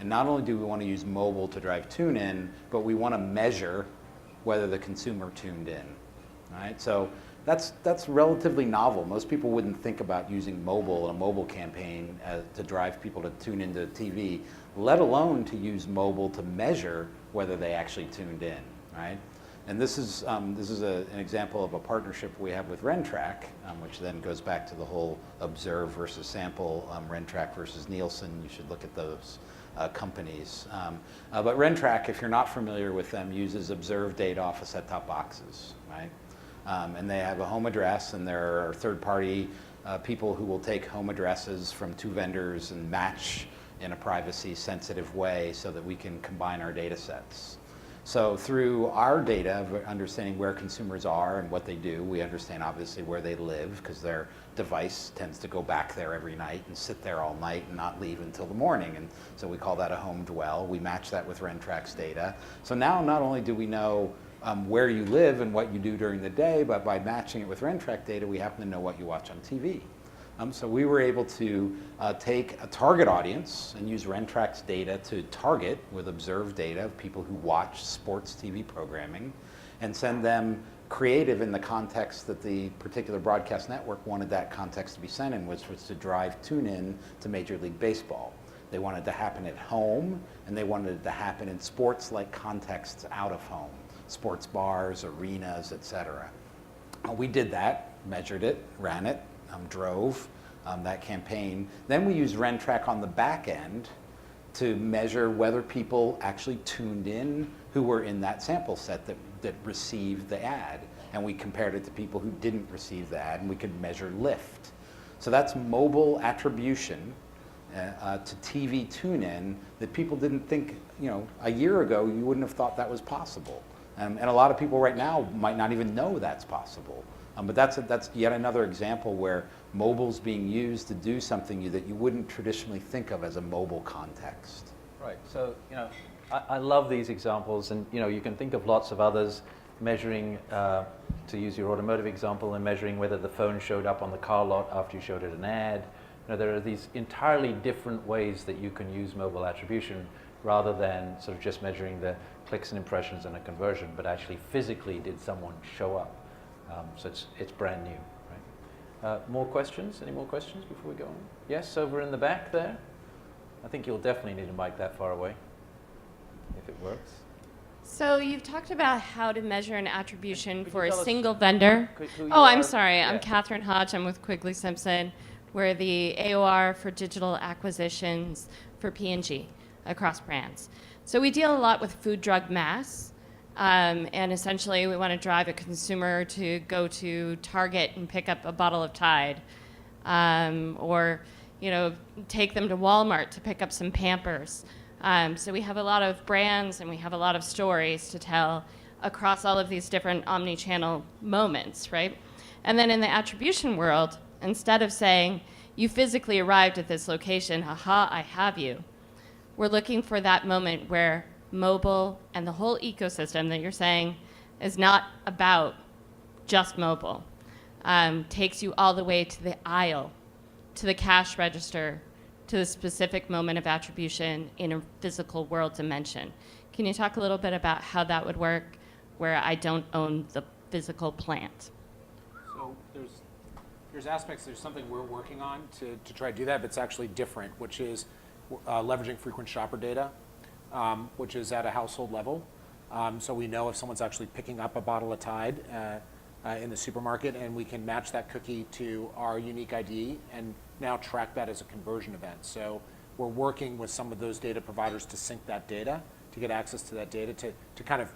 And not only do we want to use mobile to drive tune-in, but we want to measure whether the consumer tuned in. Right? So that's relatively novel. Most people wouldn't think about using mobile, a mobile campaign, to drive people to tune into TV, let alone to use mobile to measure whether they actually tuned in. Right? And this is an example of a partnership we have with Rentrack, which then goes back to the whole observe versus sample, Rentrack versus Nielsen. You should look at those companies. But Rentrack, if you're not familiar with them, uses observed data off of set-top boxes, right? And they have a home address, and there are third-party people who will take home addresses from two vendors and match in a privacy-sensitive way so that we can combine our data sets. So through our data of understanding where consumers are and what they do, we understand obviously where they live because their device tends to go back there every night and sit there all night and not leave until the morning. And so we call that a home dwell. We match that with Rentrack's data. So now not only do we know where you live and what you do during the day, but by matching it with Rentrack data, we happen to know what you watch on TV. So we were able to take a target audience and use Rentrack's data to target with observed data of people who watch sports TV programming and send them creative in the context that the particular broadcast network wanted that context to be sent in, which was to drive tune-in to Major League Baseball. They wanted it to happen at home, and they wanted it to happen in sports-like contexts out of home, sports bars, arenas, etc. We did that, measured it, ran it, drove that campaign. Then we used Rentrack on the back end to measure whether people actually tuned in who were in that sample set that received the ad. And we compared it to people who didn't receive the ad, and we could measure lift. So that's mobile attribution to TV tune-in that people didn't think, a year ago you wouldn't have thought that was possible. And a lot of people right now might not even know that's possible. But that's yet another example where mobile's being used to do something that you wouldn't traditionally think of as a mobile context. Right. So, I love these examples, and you can think of lots of others. Measuring, to use your automotive example, and measuring whether the phone showed up on the car lot after you showed it an ad. There are these entirely different ways that you can use mobile attribution rather than sort of just measuring the clicks and impressions and a conversion, but actually physically did someone show up. So it's brand new. Right? More questions? Any more questions before we go on? Yes, over in the back there. I think you'll definitely need a mic that far away, if it works. So you've talked about how to measure an attribution for a tell us single vendor. who you I'm are? sorry. I'm Yeah. Catherine Hodge. I'm with Quigley Simpson. We're the AOR for digital acquisitions for P&G across brands. So we deal a lot with food, drug, mass. And essentially, we want to drive a consumer to go to Target and pick up a bottle of Tide. Or, take them to Walmart to pick up some Pampers. So we have a lot of brands and we have a lot of stories to tell across all of these different omni-channel moments, right? And then in the attribution world, instead of saying, you physically arrived at this location, haha, I have you, we're looking for that moment where mobile and the whole ecosystem that you're saying is not about just mobile, takes you all the way to the aisle, to the cash register, to the specific moment of attribution in a physical world dimension. Can you talk a little bit about how that would work where I don't own the physical plant? So there's aspects, there's something we're working on to try to do that, but it's actually different, which is leveraging frequent shopper data, which is at a household level. So we know if someone's actually picking up a bottle of Tide in the supermarket, and we can match that cookie to our unique ID and now track that as a conversion event. So we're working with some of those data providers to sync that data, to get access to that data, to kind of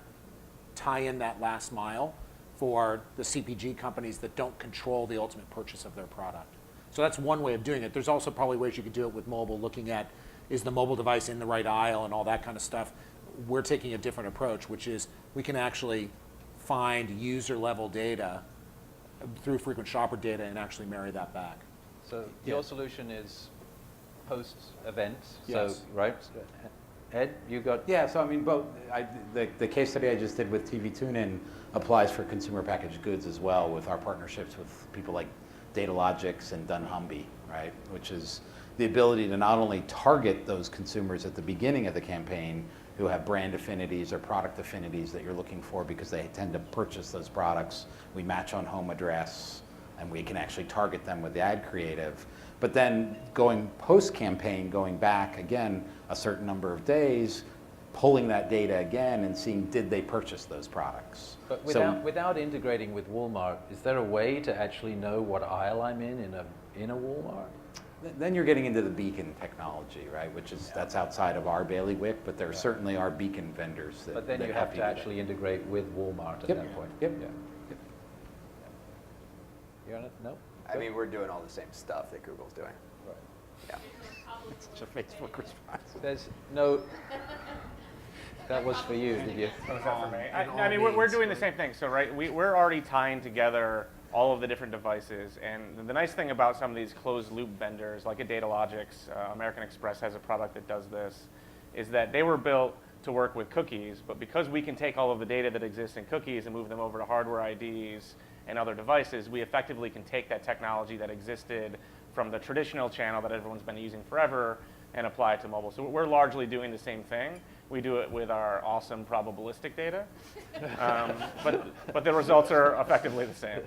tie in that last mile for the CPG companies that don't control the ultimate purchase of their product. So that's one way of doing it. There's also probably ways you could do it with mobile, looking at, is the mobile device in the right aisle and all that kind of stuff. We're taking a different approach, which is we can actually find user-level data through frequent shopper data and actually marry that back. So your solution is post-event, Yes. so, right? Ed, you got? Yeah, so I mean, both. The case study I just did with TV Tune-In applies for consumer packaged goods as well, with our partnerships with people like Datalogix and dunnhumby, right? Which is the ability to not only target those consumers at the beginning of the campaign who have brand affinities or product affinities that you're looking for because they tend to purchase those products. We match on home address, and we can actually target them with the ad creative. But then going post-campaign, going back again a certain number of days, pulling that data again and seeing did they purchase those products. But without integrating with Walmart, is there a way to actually know what aisle I'm in a Walmart? Then you're getting into the beacon technology, right? Which is that's outside of our bailiwick, but there certainly are beacon vendors that. But then you have to actually integrate with Walmart at that point. Yep. Yeah. You on it? No. I mean, we're doing all the same stuff that Google's doing. Right. Yeah. It's such a Facebook response. There's no. That was for you, did you? That was not for me. I mean, we're doing the same thing. So, right, we're already tying together all of the different devices. And the nice thing about some of these closed loop vendors, like a Datalogix, American Express has a product that does this, is that they were built to work with cookies. But because we can take all of the data that exists in cookies and move them over to hardware IDs and other devices, we effectively can take that technology that existed from the traditional channel that everyone's been using forever and apply it to mobile. So we're largely doing the same thing. We do it with our awesome probabilistic data, but the results are effectively the same.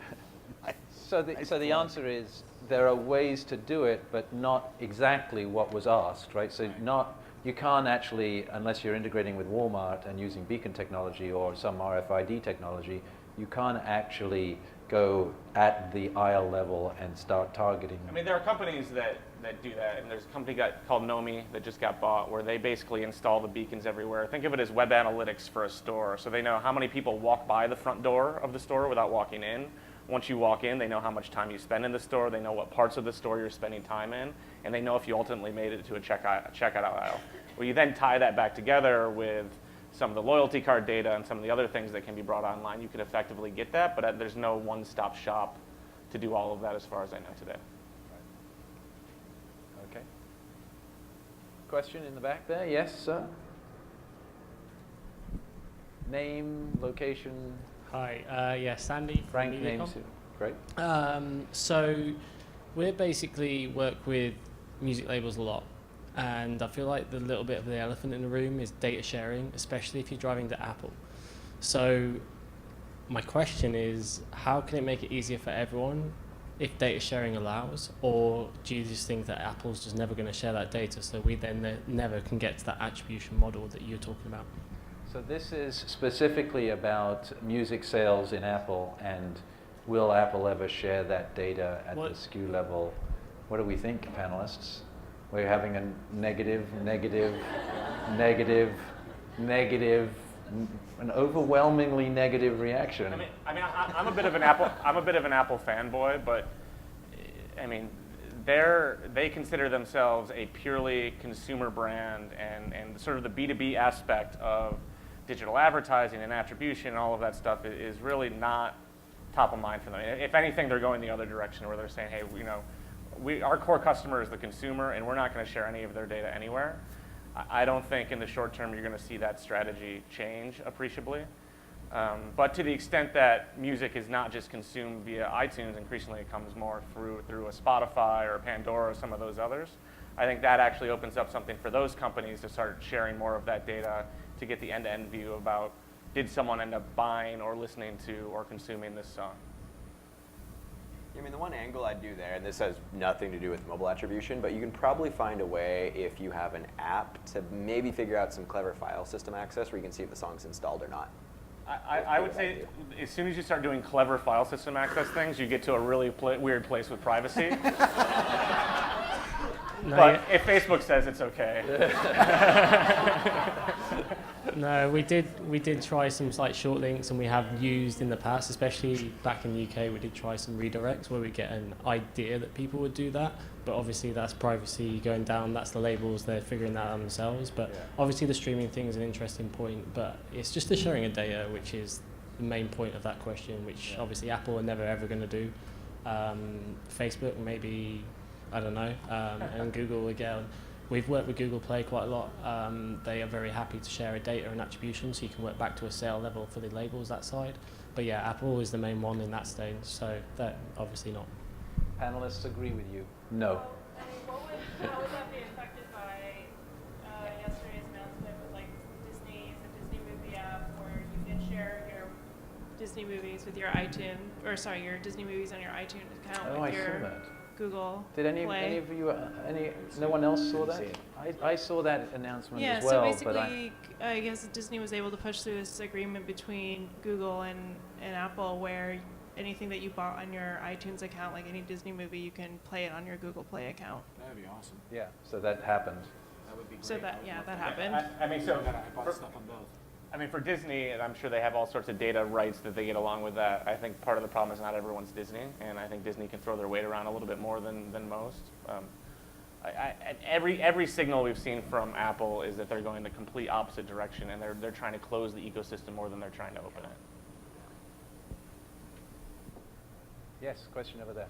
So the answer is there are ways to do it, but not exactly what was asked, right? So you can't actually, unless you're integrating with Walmart and using beacon technology or some RFID technology, you can't actually go at the aisle level and start targeting. I mean, there are companies that do that, and there's a company called Nomi that just got bought, where they basically install the beacons everywhere. Think of it as web analytics for a store. So they know how many people walk by the front door of the store without walking in. Once you walk in, they know how much time you spend in the store. They know what parts of the store you're spending time in, and they know if you ultimately made it to a checkout aisle. Well, you then tie that back together with some of the loyalty card data and some of the other things that can be brought online. You could effectively get that, but there's no one-stop shop to do all of that as far as I know today. Okay. Question in the back there? Yes, sir. Name, location. Hi, yeah, Sandy. Frank, names. Great. So we basically work with music labels a lot, and I feel like the little bit of the elephant in the room is data sharing, especially if you're driving to Apple. So my question is, how can it make it easier for everyone if data sharing allows, or do you just think that Apple's just never going to share that data, so we then never can get to that attribution model that you're talking about? So this is specifically about music sales in Apple, and will Apple ever share that data at the SKU level? What do we think, panelists? We're having a negative, an overwhelmingly negative reaction. I'm a bit of an Apple fanboy, but I mean, they consider themselves a purely consumer brand, and sort of the B2B aspect of digital advertising and attribution and all of that stuff is really not top of mind for them. If anything, they're going the other direction, where they're saying, hey, our core customer is the consumer, and we're not going to share any of their data anywhere. I don't think in the short term you're going to see that strategy change appreciably. But to the extent that music is not just consumed via iTunes, increasingly it comes more through a Spotify or a Pandora or some of those others. I think that actually opens up something for those companies to start sharing more of that data to get the end-to-end view about, did someone end up buying or listening to or consuming this song? I mean, the one angle I'd do there, and this has nothing to do with mobile attribution, but you can probably find a way, if you have an app, to maybe figure out some clever file system access where you can see if the song's installed or not. I would say as soon as you start doing clever file system access things, you get to a really weird place with privacy. But if Facebook says it's okay. No, we did try some like short links, and we have used in the past, especially back in the UK, we did try some redirects where we get an idea that people would do that, but obviously that's privacy going down, that's the labels, they're figuring that out themselves. But obviously the streaming thing is an interesting point, but it's just the sharing of data which is the main point of that question, which obviously Apple are never ever going to do. Facebook maybe, I don't know, and Google again. We've worked with Google Play quite a lot. They are very happy to share a data and attribution, so you can work back to a sale level for the labels that side. But yeah, Apple is the main one in that stage, so that obviously not. Panelists agree with you? No. How would that be affected by yesterday's announcement with like Disney, the Disney movie app, where you can share your Disney movies with your your Disney movies on your iTunes account with your Google Did any Play. of you, no one else saw that? I saw that announcement as well. So basically, I guess Disney was able to push through this agreement between Google and Apple, where anything that you bought on your iTunes account, like any Disney movie, you can play it on your Google Play account. That'd be awesome. Yeah, so that happened. That would be great. So that happened. I mean, so I bought stuff on both. I mean, for Disney, and I'm sure they have all sorts of data rights that they get along with that. I think part of the problem is not everyone's Disney, and I think Disney can throw their weight around a little bit more than most. Every signal we've seen from Apple is that they're going the complete opposite direction, and they're trying to close the ecosystem more than they're trying to open it. Yes, question over there.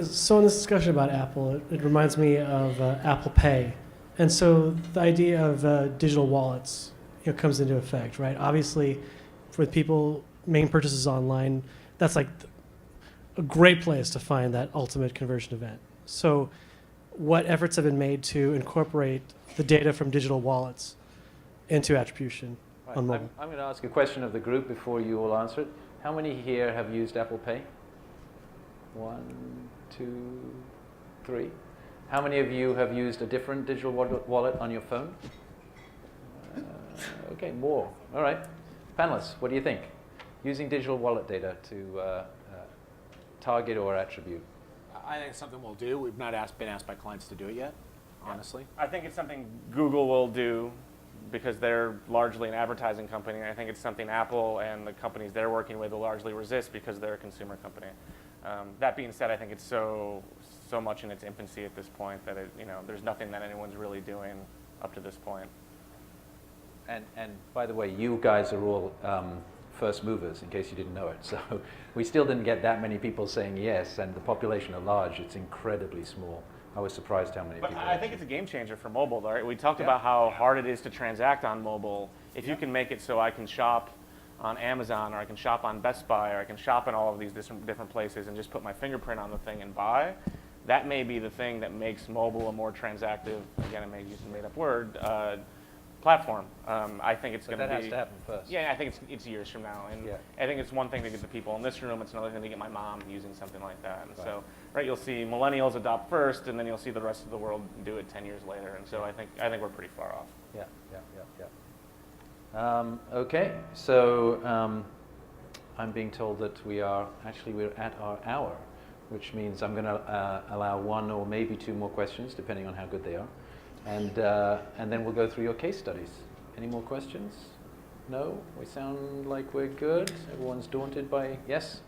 So in this discussion about Apple, it reminds me of Apple Pay. And so the idea of digital wallets comes into effect, right? Obviously, for people making purchases online, that's like a great place to find that ultimate conversion event. So what efforts have been made to incorporate the data from digital wallets into attribution on mobile? I'm going to ask a question of the group before you all answer it. How many here have used Apple Pay? 1, 2, 3. How many of you have used a different digital wallet on your phone? Okay, more. All right. Panelists, what do you think? using digital wallet data to target or attribute? I think it's something we'll do. We've not been asked by clients to do it yet, honestly. I think it's something Google will do because they're largely an advertising company. I think it's something Apple and the companies they're working with will largely resist because they're a consumer company. That being said, I think it's so much in its infancy at this point that there's nothing that anyone's really doing up to this point. And by the way, you guys are all first movers, in case you didn't know it. So we still didn't get that many people saying yes, and the population at large, it's incredibly small. I was surprised how many But people. I think it's a game changer for mobile, right? We talked about how hard it is to transact on mobile. If you can make it so I can shop on Amazon, or I can shop on Best Buy, or I can shop in all of these different places and just put my fingerprint on the thing and buy, that may be the thing that makes mobile a more transactive, again, I may use a made-up word, platform. I think it's going to be... That has to happen first. Yeah, I think it's years from now. And I think it's one thing to get the people in this room, it's another thing to get my mom using something like that. And so, you'll see millennials adopt first, and then you'll see the rest of the world do it 10 years later. And so I think we're pretty far off. Yeah. Okay, so I'm being told that we're at our hour, which means I'm going to allow one or maybe two more questions, depending on how good they are. And then we'll go through your case studies. Any more questions? No? We sound like we're good. Everyone's daunted by... Yes?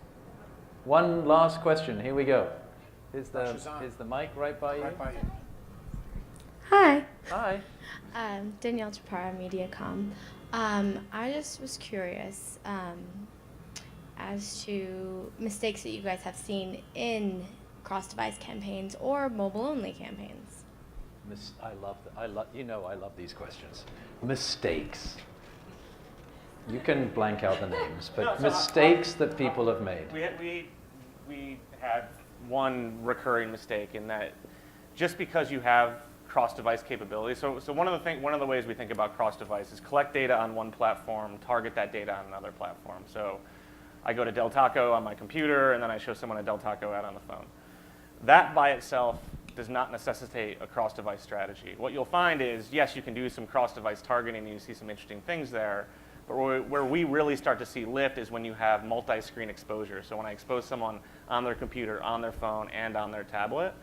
One last question. Here we go. Here's the mic right by you. Hi. Hi. Danielle Chaparra, MediaCom. I just was curious as to mistakes that you guys have seen in cross-device campaigns or mobile-only campaigns. I love these questions. Mistakes. You can blank out the names, but mistakes that people have made. We had one recurring mistake in that just because you have cross-device capability. So one of the ways we think about cross-device is collect data on one platform, target that data on another platform. So I go to Del Taco on my computer, and then I show someone a Del Taco ad on the phone. That by itself does not necessitate a cross-device strategy. What you'll find is, yes, you can do some cross-device targeting, and you see some interesting things there, but where we really start to see lift is when you have multi-screen exposure. So when I expose someone on their computer, on their phone, and on their tablet.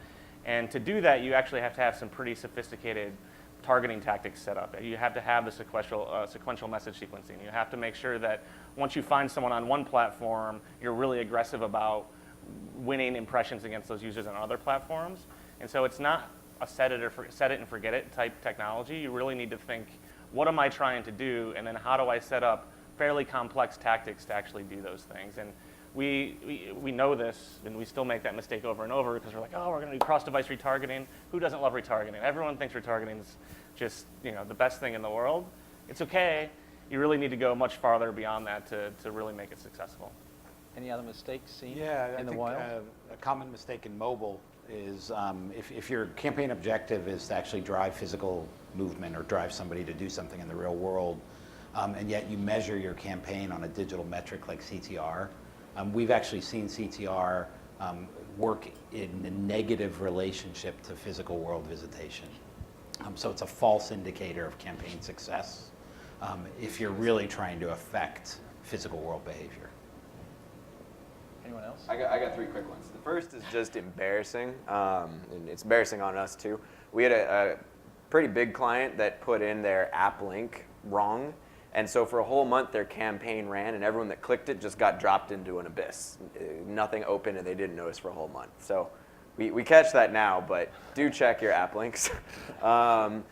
And to do that, you actually have to have some pretty sophisticated targeting tactics set up. You have to have the sequential message sequencing. You have to make sure that once you find someone on one platform, you're really aggressive about winning impressions against those users on other platforms. And so it's not a set it and forget it type technology. You really need to think, what am I trying to do? And then how do I set up fairly complex tactics to actually do those things? And we know this, and we still make that mistake over and over because we're like, oh, we're going to do cross-device retargeting. Who doesn't love retargeting? Everyone thinks retargeting is just the best thing in the world. It's okay. You really need to go much farther beyond that to really make it successful. Any other mistakes seen in the wild? A common mistake in mobile is if your campaign objective is to actually drive physical movement or drive somebody to do something in the real world, and yet you measure your campaign on a digital metric like CTR. We've actually seen CTR work in a negative relationship to physical world visitation. So it's a false indicator of campaign success if you're really trying to affect physical world behavior. Anyone else? I got three quick ones. The first is just embarrassing, and it's embarrassing on us too. We had a pretty big client that put in their app link wrong, and so for a whole month their campaign ran, and everyone that clicked it just got dropped into an abyss. Nothing opened, and they didn't notice for a whole month. So we catch that now, but do check your app links.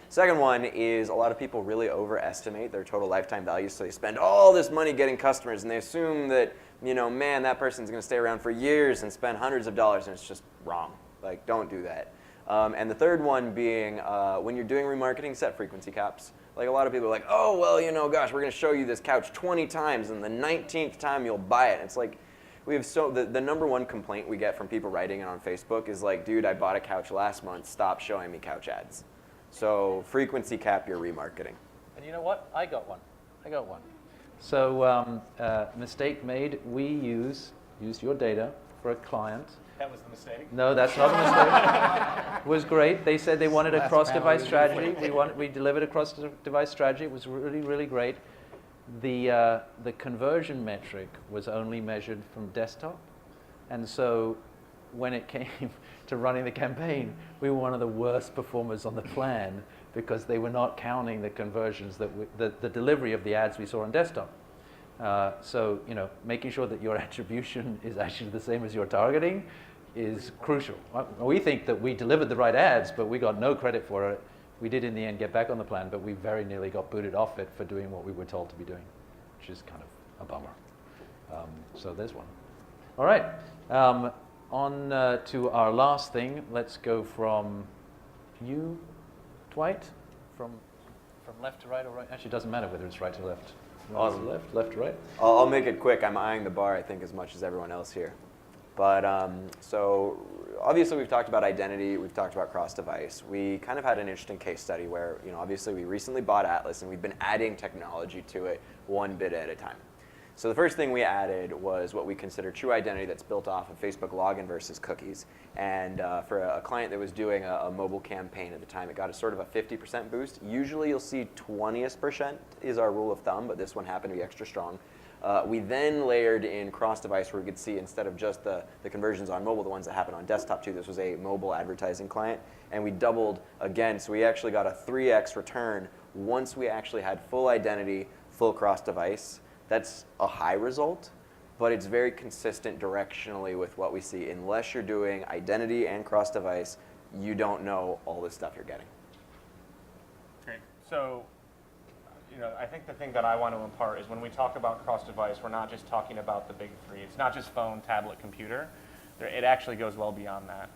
Second one is a lot of people really overestimate their total lifetime value, so they spend all this money getting customers, and they assume that, man, that person's going to stay around for years and spend hundreds of dollars, and it's just wrong. Like, don't do that. And the third one being when you're doing remarketing, set frequency caps. Like, a lot of people are like, oh, well, gosh, we're going to show you this couch 20 times, and the 19th time you'll buy it. It's like, we have the number one complaint we get from people writing it on Facebook is like, dude, I bought a couch last month. Stop showing me couch ads. So frequency cap your remarketing. And you know what? I got one. So mistake made. We used your data for a client. That was the mistake? No, that's not a mistake. It was great. They said they wanted a cross-device strategy. We delivered a cross-device strategy. It was really, really great. the conversion metric was only measured from desktop. And so when it came to running the campaign, we were one of the worst performers on the plan because they were not counting the conversions that the delivery of the ads we saw on desktop. So, you know, making sure that your attribution is actually the same as your targeting is crucial. We think that we delivered the right ads, but we got no credit for it. We did in the end get back on the plan, but we very nearly got booted off it for doing what we were told to be doing, which is kind of a bummer. So there's one. All right, on to our last thing. Let's go from you, Dwight, from left to right or right. Actually, it doesn't matter whether it's right to left. Right to left, left to right. I'll make it quick. I'm eyeing the bar, I think, as much as everyone else here. But so obviously we've talked about identity, we've talked about cross-device. We kind of had an interesting case study where, you know, obviously we recently bought Atlas and we've been adding technology to it one bit at a time. So the first thing we added was what we consider true identity that's built off of Facebook login versus cookies. And for a client that was doing a mobile campaign at the time, it got a sort of a 50% boost. Usually you'll see 20% is our rule of thumb, but this one happened to be extra strong. We then layered in cross-device where we could see instead of just the conversions on mobile, the ones that happen on desktop too. This was a mobile advertising client. And we doubled again, so we actually got a 3x return once we actually had full identity, full cross-device. That's a high result, but it's very consistent directionally with what we see. Unless you're doing identity and cross-device, you don't know all this stuff you're getting. Great. So, you know, I think the thing that I want to impart is when we talk about cross-device, we're not just talking about the big three. It's not just phone, tablet, computer. It actually goes well beyond that.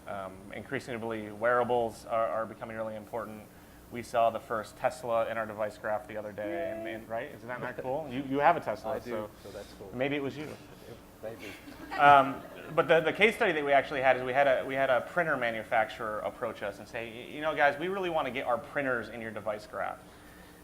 Increasingly, wearables are becoming really important. We saw the first Tesla in our device graph the other day, and right? Isn't that not cool? You have a Tesla, I do, so that's cool. Maybe it was you. Maybe. But the case study that we actually had is we had a printer manufacturer approach us and say, you know, guys, we really want to get our printers in your device graph.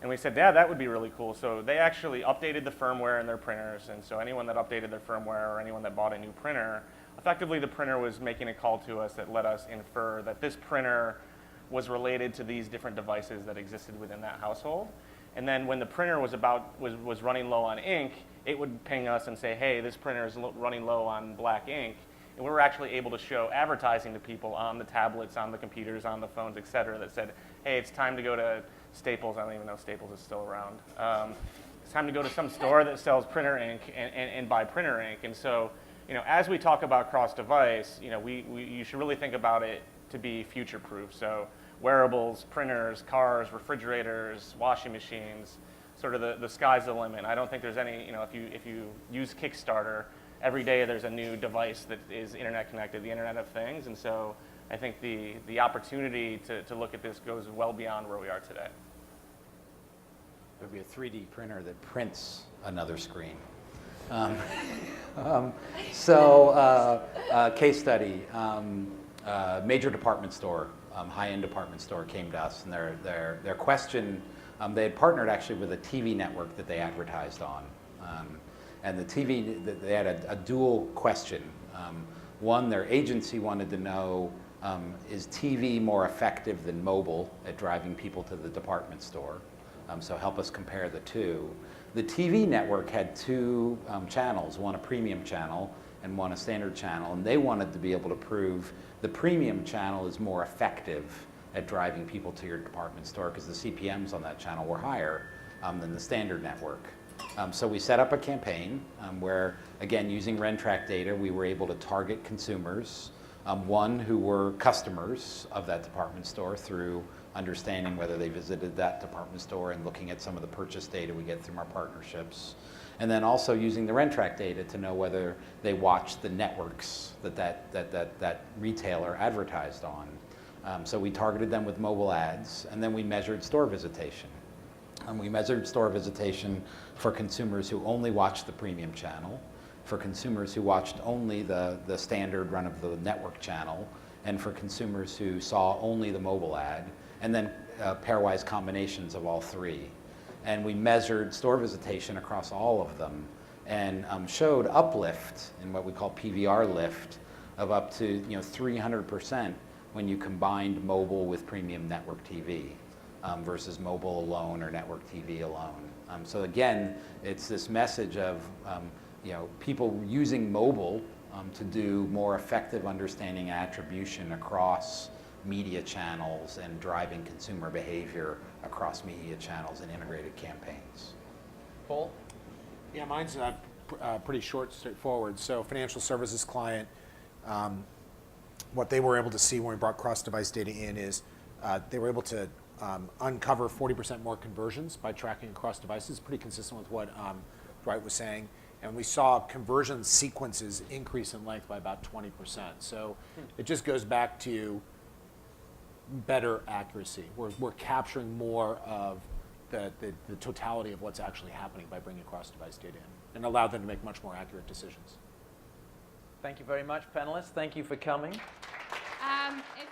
And we said, yeah, that would be really cool. So they actually updated the firmware in their printers, and so anyone that updated their firmware or anyone that bought a new printer, effectively the printer was making a call to us that let us infer that this printer was related to these different devices that existed within that household. And then when the printer was running low on ink, it would ping us and say, hey, this printer is running low on black ink. And we were actually able to show advertising to people on the tablets, on the computers, on the phones, et cetera, that said, hey, it's time to go to Staples. I don't even know if Staples is still around. It's time to go to some store that sells printer ink and buy printer ink. And so, you know, as we talk about cross-device, you know, you should really think about it to be future-proof. So wearables, printers, cars, refrigerators, washing machines, sort of the sky's the limit. I don't think there's any, you know, if you use Kickstarter, every day there's a new device that is internet connected, the Internet of Things. And so I think the opportunity to look at this goes well beyond where we are today. There'd be a 3D printer that prints another screen. Case study, major department store, high-end department store came to us, and their question, they had partnered actually with a TV network that they advertised on. And the TV, they had a dual question. One, their agency wanted to know, is TV more effective than mobile at driving people to the department store? So help us compare the two. The TV network had two channels, one a premium channel and one a standard channel, and they wanted to be able to prove the premium channel is more effective at driving people to your department store because the CPMs on that channel were higher than the standard network. So we set up a campaign where, again, using RenTrack data, we were able to target consumers, one, who were customers of that department store through understanding whether they visited that department store and looking at some of the purchase data we get from our partnerships. And then also using the RenTrack data to know whether they watched the networks that retailer advertised on. So we targeted them with mobile ads, and then we measured store visitation. We measured store visitation for consumers who only watched the premium channel, for consumers who watched only the standard run-of-the-network channel, and for consumers who saw only the mobile ad, and then pairwise combinations of all three. And we measured store visitation across all of them and showed uplift in what we call PVR lift of up to 300% when you combined mobile with premium network TV. versus mobile alone or network TV alone. So again, it's this message of people using mobile to do more effective understanding attribution across media channels and driving consumer behavior across media channels and integrated campaigns. Paul? Yeah, mine's pretty short, straightforward. So financial services client, what they were able to see when we brought cross-device data in is they were able to uncover 40% more conversions by tracking across devices, pretty consistent with what Dwight was saying. And we saw conversion sequences increase in length by about 20%. So it just goes back to better accuracy. We're capturing more of the totality of what's actually happening by bringing cross-device data in and allow them to make much more accurate decisions. Thank you very much, panelists. Thank you for coming. If